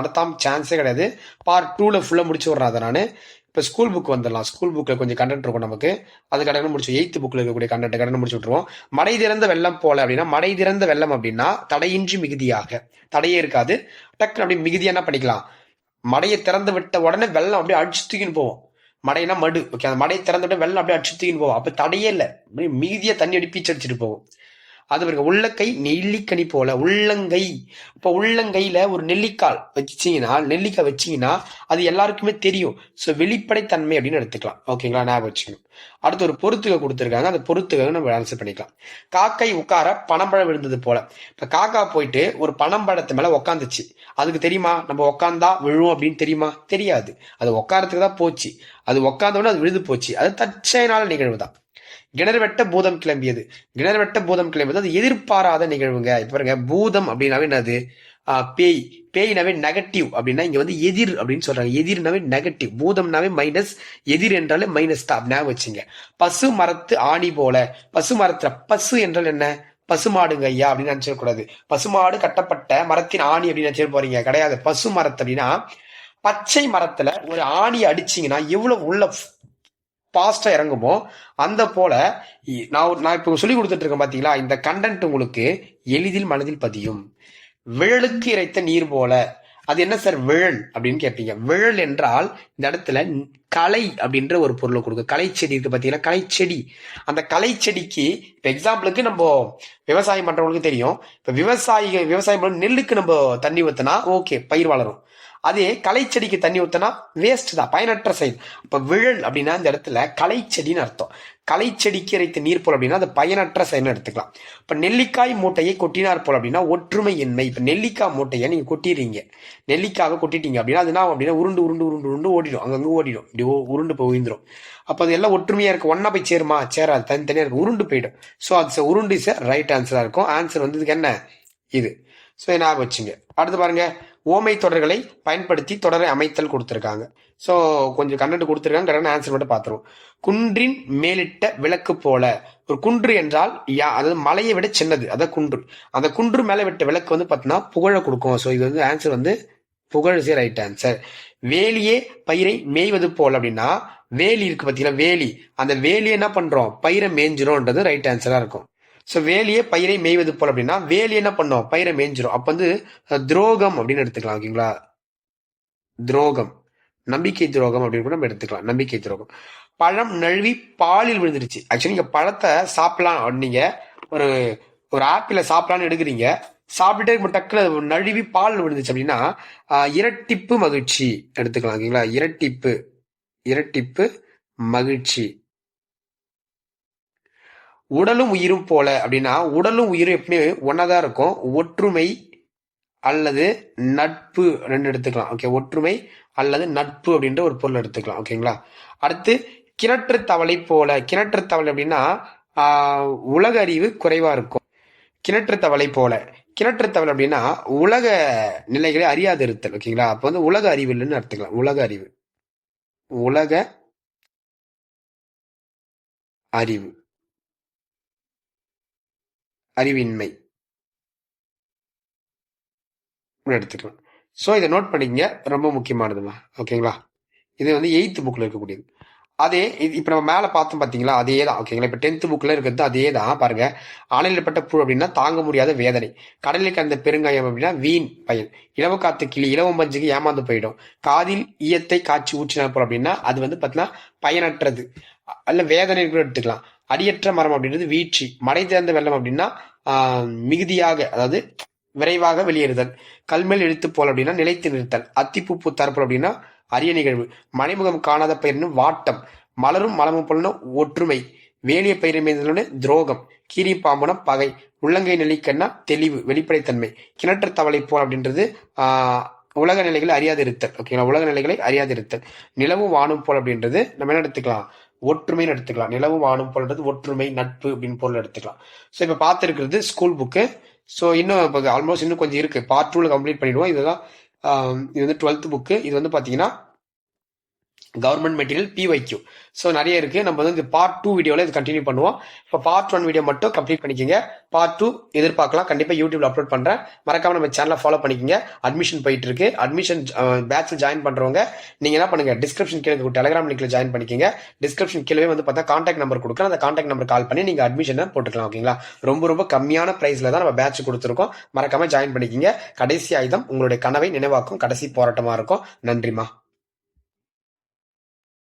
[SPEAKER 1] நடத்தாம சான்ஸே கிடையாது. பார்ட் 2ல ஃபுல்லாக முடிச்சு விட்றேன் அதை நான். இப்போ ஸ்கூல் புக் வந்துடலாம். ஸ்கூல் புக்கில் கொஞ்சம் கண்டென்ட் இருக்கும் நமக்கு, அது கடனை முடிச்சு 8th புக்கில் இருக்கக்கூடிய கண்டென்ட் கடனை முடிச்சு விட்டுருவோம். மடை திறந்த வெள்ளம் போல அப்படின்னா, மடை திறந்த வெள்ளம் அப்படின்னா தடையின்றி மிகுதியாக, தடையே இருக்காது, டக்குன்னு அப்படி மிகுதியா என்ன பண்ணிக்கலாம், மடையை திறந்து விட்ட உடனே வெள்ளம் அப்படியே அடிச்சு தூக்கின்னு போவோம். மடைனா மடு, ஓகே, அந்த மடையை திறந்து விட்டு வெள்ளம் அப்படியே அடிச்சு தூக்கின்னு போவோம். அப்ப தடையே இல்லை, மிகுதியா தண்ணி அடி பீச்சு அடிச்சுட்டு போகும். அது பாருங்க, உள்ளக்கை நெல்லிக்கனி போல, உள்ளங்கை. இப்போ உள்ளங்கையில ஒரு நெல்லிக்காய் வச்சீங்கன்னா அது எல்லாருக்குமே தெரியும். ஸோ வெளிப்படைத்தன்மை அப்படின்னு எடுத்துக்கலாம். ஓகேங்களா, ஞாபகம் வச்சுக்கணும். அடுத்து ஒரு பொறுத்துகை கொடுத்துருக்காங்க, அந்த பொறுத்துகை நம்ம ஆன்சர் பண்ணிக்கலாம். காக்கை உட்கார பனம்பழம் விழுந்தது போல. இப்ப காக்கா போயிட்டு ஒரு பனம்பழத்து மேல உக்காந்துச்சு. அதுக்கு தெரியுமா நம்ம உக்காந்தா விழும் அப்படின்னு தெரியுமா? தெரியாது. அது உட்காரத்துக்கு தான் போச்சு. அது உட்காந்தோடனே அது விழுது போச்சு. அது தற்செயலான நிகழ்வு தான். கிணறு வெட்ட பூதம் கிளம்பியது. கிணறு வெட்ட பூதம் கிளம்பியது அது எதிர்பாராத நிகழ்வுங்க. இப்ப பாருங்க, பூதம் அப்படின்னாவே என்னது, பேய். பேய்னாவே நெகட்டிவ் அப்படின்னா இங்க வந்து எதிர் அப்படின்னு சொல்றாங்க. எதிர்னாவே நெகட்டிவ், பூதம்னாவே மைனஸ், எதிர் என்றாலே மைனஸ் தான். ஞாபகம் வச்சுங்க. பசு மரத்து ஆணி போல. பசு மரத்துல பசு என்றால் என்ன, பசுமாடுங்க ஐயா அப்படின்னு நினைச்சிடக்கூடாது. பசுமாடு கட்டப்பட்ட மரத்தின் ஆணி அப்படின்னு நினைச்சிட போறீங்க, கிடையாது. பசு மரத்து அப்படின்னா பச்சை மரத்துல ஒரு ஆணியை அடிச்சீங்கன்னா எவ்வளவு உள்ள பாஸ்டா இறங்குமோ அந்த போல நான் இப்போ சொல்லி கொடுத்துட்டு இருக்கேன் பாத்தீங்களா. இந்த கண்டென்ட் உங்களுக்கு எளிதில் மனதில் பதியும். விழலுக்கு இறைத்த நீர் போல. அது என்ன சார் விழல் அப்படின்னு கேட்பீங்க. விழல் என்றால் இந்த இடத்துல களை அப்படின்ற ஒரு பொருளை கொடுக்க. களை செடி இருக்கு பாத்தீங்கன்னா, களை செடி. அந்த களை செடிக்கு இப்ப எக்ஸாம்பிளுக்கு நம்ம விவசாயம் பண்றவங்களுக்கு தெரியும். இப்ப விவசாயம் பண்ண நெல்லுக்கு நம்ம தண்ணி ஊத்தினா ஓகே பயிர் வளரும். அதே களை செடிக்கு தண்ணி ஊத்தினா வேஸ்ட் தான், பயனற்ற செயல். இப்ப விழல் அப்படின்னா இந்த இடத்துல களை செடின்னு அர்த்தம். களை செடிக்கு இறைத்த நீர் போல் அப்படின்னா அது பயனற்ற செயல்னு எடுத்துக்கலாம். இப்ப நெல்லிக்காய் மூட்டையை கொட்டினார் போல் அப்படின்னா ஒற்றுமை இன்மை. இப்ப நெல்லிக்காய் மூட்டையை நீங்க கொட்டிடுறீங்க, நெல்லிக்காவை கொட்டிட்டீங்க அப்படின்னா அது என்ன அப்படின்னா உருண்டு உருண்டு உருண்டு உருண்டு ஓடிடும், அங்கங்க ஓடிடும், இப்படி உருண்டு போய் விழுந்துடும். அப்ப அது எல்லாம் ஒற்றுமையா இருக்கு. ஒன்னா போய் சேருமா, சேராது, தனித்தனியா இருக்கு, உருண்டு போயிடும். ஸோ அது உருண்டு இஸ் ரைட் ஆன்சரா இருக்கும். ஆன்சர் வந்து இதுக்கு என்ன இது. ஸோ ஞாபகம் வச்சுங்க. அடுத்து பாருங்க, ஓமை தொடர்களை பயன்படுத்தி தொடரை அமைத்தல் கொடுத்திருக்காங்க. ஸோ கொஞ்சம் கண்டென்ட் கொடுத்திருக்காங்க, கரெக்டான ஆன்சர் மட்டும் பார்த்துருவோம். குன்றின் மேலிட்ட விளக்கு போல. ஒரு குன்று என்றால் அதாவது மலையை விட சின்னது, அதான் குன்று. அந்த குன்று மேல விட்ட விளக்கு வந்து பார்த்தீங்கன்னா புகழ கொடுக்கும். ஸோ இது வந்து ஆன்சர் வந்து புகழ் ரைட் ஆன்சர். வேலியே பயிரை மேய்வது போல் அப்படின்னா வேலி இருக்கு பார்த்தீங்கன்னா, வேலி. அந்த வேலி என்ன பண்றோம், பயிரை மேய்ஞ்சிரும்ன்றது ரைட் ஆன்சரா இருக்கும். ஸோ வேலியே பயிரை மேய்வது போல் அப்படின்னா வேலி என்ன பண்ணோம், பயிரை மேய்ஞ்சிரும். அப்ப வந்து துரோகம் அப்படின்னு எடுத்துக்கலாம். ஓகேங்களா, துரோகம், நம்பிக்கை துரோகம் அப்படின்னு கூட நம்ம எடுத்துக்கலாம். நம்பிக்கை துரோகம். பழம் நழுவி பாலில் விழுந்துருச்சு. ஆக்சுவலி நீங்க பழத்தை சாப்பிடலாம், நீங்க ஒரு ஒரு ஆப்பிள சாப்பிடலான்னு எடுக்கிறீங்க, சாப்பிட்டுட்டே டக்குனு நழுவி பால் விழுந்துச்சு அப்படின்னா இரட்டிப்பு மகிழ்ச்சி எடுத்துக்கலாம். ஓகேங்களா, இரட்டிப்பு மகிழ்ச்சி. உடலும் உயிரும் போல அப்படின்னா உடலும் உயிரும் எப்பவுமே ஒன்னாதான் இருக்கும். ஒற்றுமை அல்லது நட்பு ரெண்டு எடுத்துக்கலாம். ஓகே, ஒற்றுமை அல்லது நட்பு அப்படின்ற ஒரு பொருள் எடுத்துக்கலாம். ஓகேங்களா. அடுத்து கிணற்று தவளை போல. கிணற்று தவளை அப்படின்னா உலக அறிவு குறைவா இருக்கும். கிணற்று தவளை போல. கிணற்று தவளை அப்படின்னா உலக நிலைகளை அறியாது இருத்தல். ஓகேங்களா, அப்ப வந்து உலக அறிவு இல்லைன்னு எடுத்துக்கலாம். உலக அறிவு, உலக அறிவு, அறிவின்மை எடுத்துக்கலாம். ஸோ இதை நோட் பண்ணிக்கங்க, ரொம்ப முக்கியமானதுமா. ஓகேங்களா, இது வந்து 8th புக்ல இருக்கக்கூடியது. அதே இப்ப நம்ம மேல பார்த்தோம் பாத்தீங்களா, அதே தான். ஓகேங்களா, இப்ப 10th புக்ல இருக்கிறது அதே தான். பாருங்க, ஆணையிடப்பட்ட புழு அப்படின்னா தாங்க முடியாத வேதனை. கடலில் கலந்த பெருங்காயம் அப்படின்னா வீண் பயன். இலவ காத்து கிளி இலவம் பஞ்சுக்கு ஏமாந்து போயிடும். காதில் ஈயத்தை காய்ச்சி ஊற்றினார் போல் அப்படின்னா அது வந்து பாத்தீங்கன்னா பயனற்றது அல்ல, வேதனை கூட எடுத்துக்கலாம். அடியற்ற மரம் அப்படின்றது வீழ்ச்சி. மடை திறந்த வெள்ளம் அப்படின்னா மிகுதியாக, அதாவது விரைவாக வெளியேறுதல். கல்மேல் இழுத்து போல் அப்படின்னா நிலைத்து நிறுத்தல். அத்திப்பூ பூத்தார் போல் அப்படின்னா அரிய நிகழ்வு. மறைமுகம் காணாத பயிர்னு வாட்டம். மலரும் மலமும் போலன்னு ஒற்றுமை. வேலிய பயிர் மீது துரோகம். கீரி பாம்புனா பகை. உள்ளங்கை நெல்லிக்கண்ணா தெளிவு, வெளிப்படைத்தன்மை. கிணற்று தவளை போல் அப்படின்றது உலக நிலைகளை அறியாது இருத்தல். ஓகேங்களா, உலக நிலைகளை அறியாது இருத்தல். நிலவும் வானும் போல் அப்படின்றது நம்ம என்ன எடுத்துக்கலாம், ஒற்றுமைன்னு எடுத்துக்கலாம். நிலவும் வானும் போல்ன்றது ஒற்றுமை, நட்பு அப்படின்னு பொருள் எடுத்துக்கலாம். ஸோ இப்போ பார்த்துருக்கிறது ஸ்கூல் புக்கு. ஸோ இன்னும் இப்போ ஆல்மோஸ்ட் இன்னும் கொஞ்சம் இருக்கு. பார்ட் 2ல கம்ப்ளீட் பண்ணிடுவோம். இதுதான் இது வந்து 12th புக்கு. இது வந்து பார்த்தீங்கன்னா கவர்மெண்ட் மெட்டீரியல் PYQ. ஸோ நிறைய இருக்கு. நம்ம வந்து இந்த பார்ட் 2 வீடியோவில் இது கண்டினியூ பண்ணுவோம். இப்போ பார்ட் 1 வீடியோ மட்டும் கம்ப்ளீட் பண்ணிக்கோங்க. பார்ட் 2 எதிர்பார்க்கலாம். கண்டிப்பாக யூடியூப்ல அப்லோட் பண்றேன். மறக்காம நம்ம சேனலை ஃபாலோ பண்ணிக்கோங்க. அட்மிஷன் போயிட்டு இருக்கு. அட்மிஷன் பேட்ச்ல ஜாயின் பண்றவங்க நீங்க என்ன பண்ணுங்க, டிஸ்கிரிப்ஷன் கீழே டெலிகிராம் லிங்க்ல ஜாயின் பண்ணிக்கோங்க. டிஸ்கிரிப்ஷன் கீழே வந்து பார்த்தா கான்டாக்ட் நம்பர் கொடுக்குறேன். அந்த கான்டாக்ட் நம்பர் கால் பண்ணி நீங்க அட்மிஷனை போட்டுக்கலாம். ஓகேங்களா, ரொம்ப ரொம்ப கம்மியான பிரைஸ்ல தான் நம்ம பேட்ச் கொடுத்துருக்கோம். மறக்காம ஜாயின் பண்ணிக்கோங்க. கடைசி ஆயுதம் உங்களுடைய கனவை நினைவாக்கும் கடைசி போராட்டமா இருக்கும். நன்றிமா.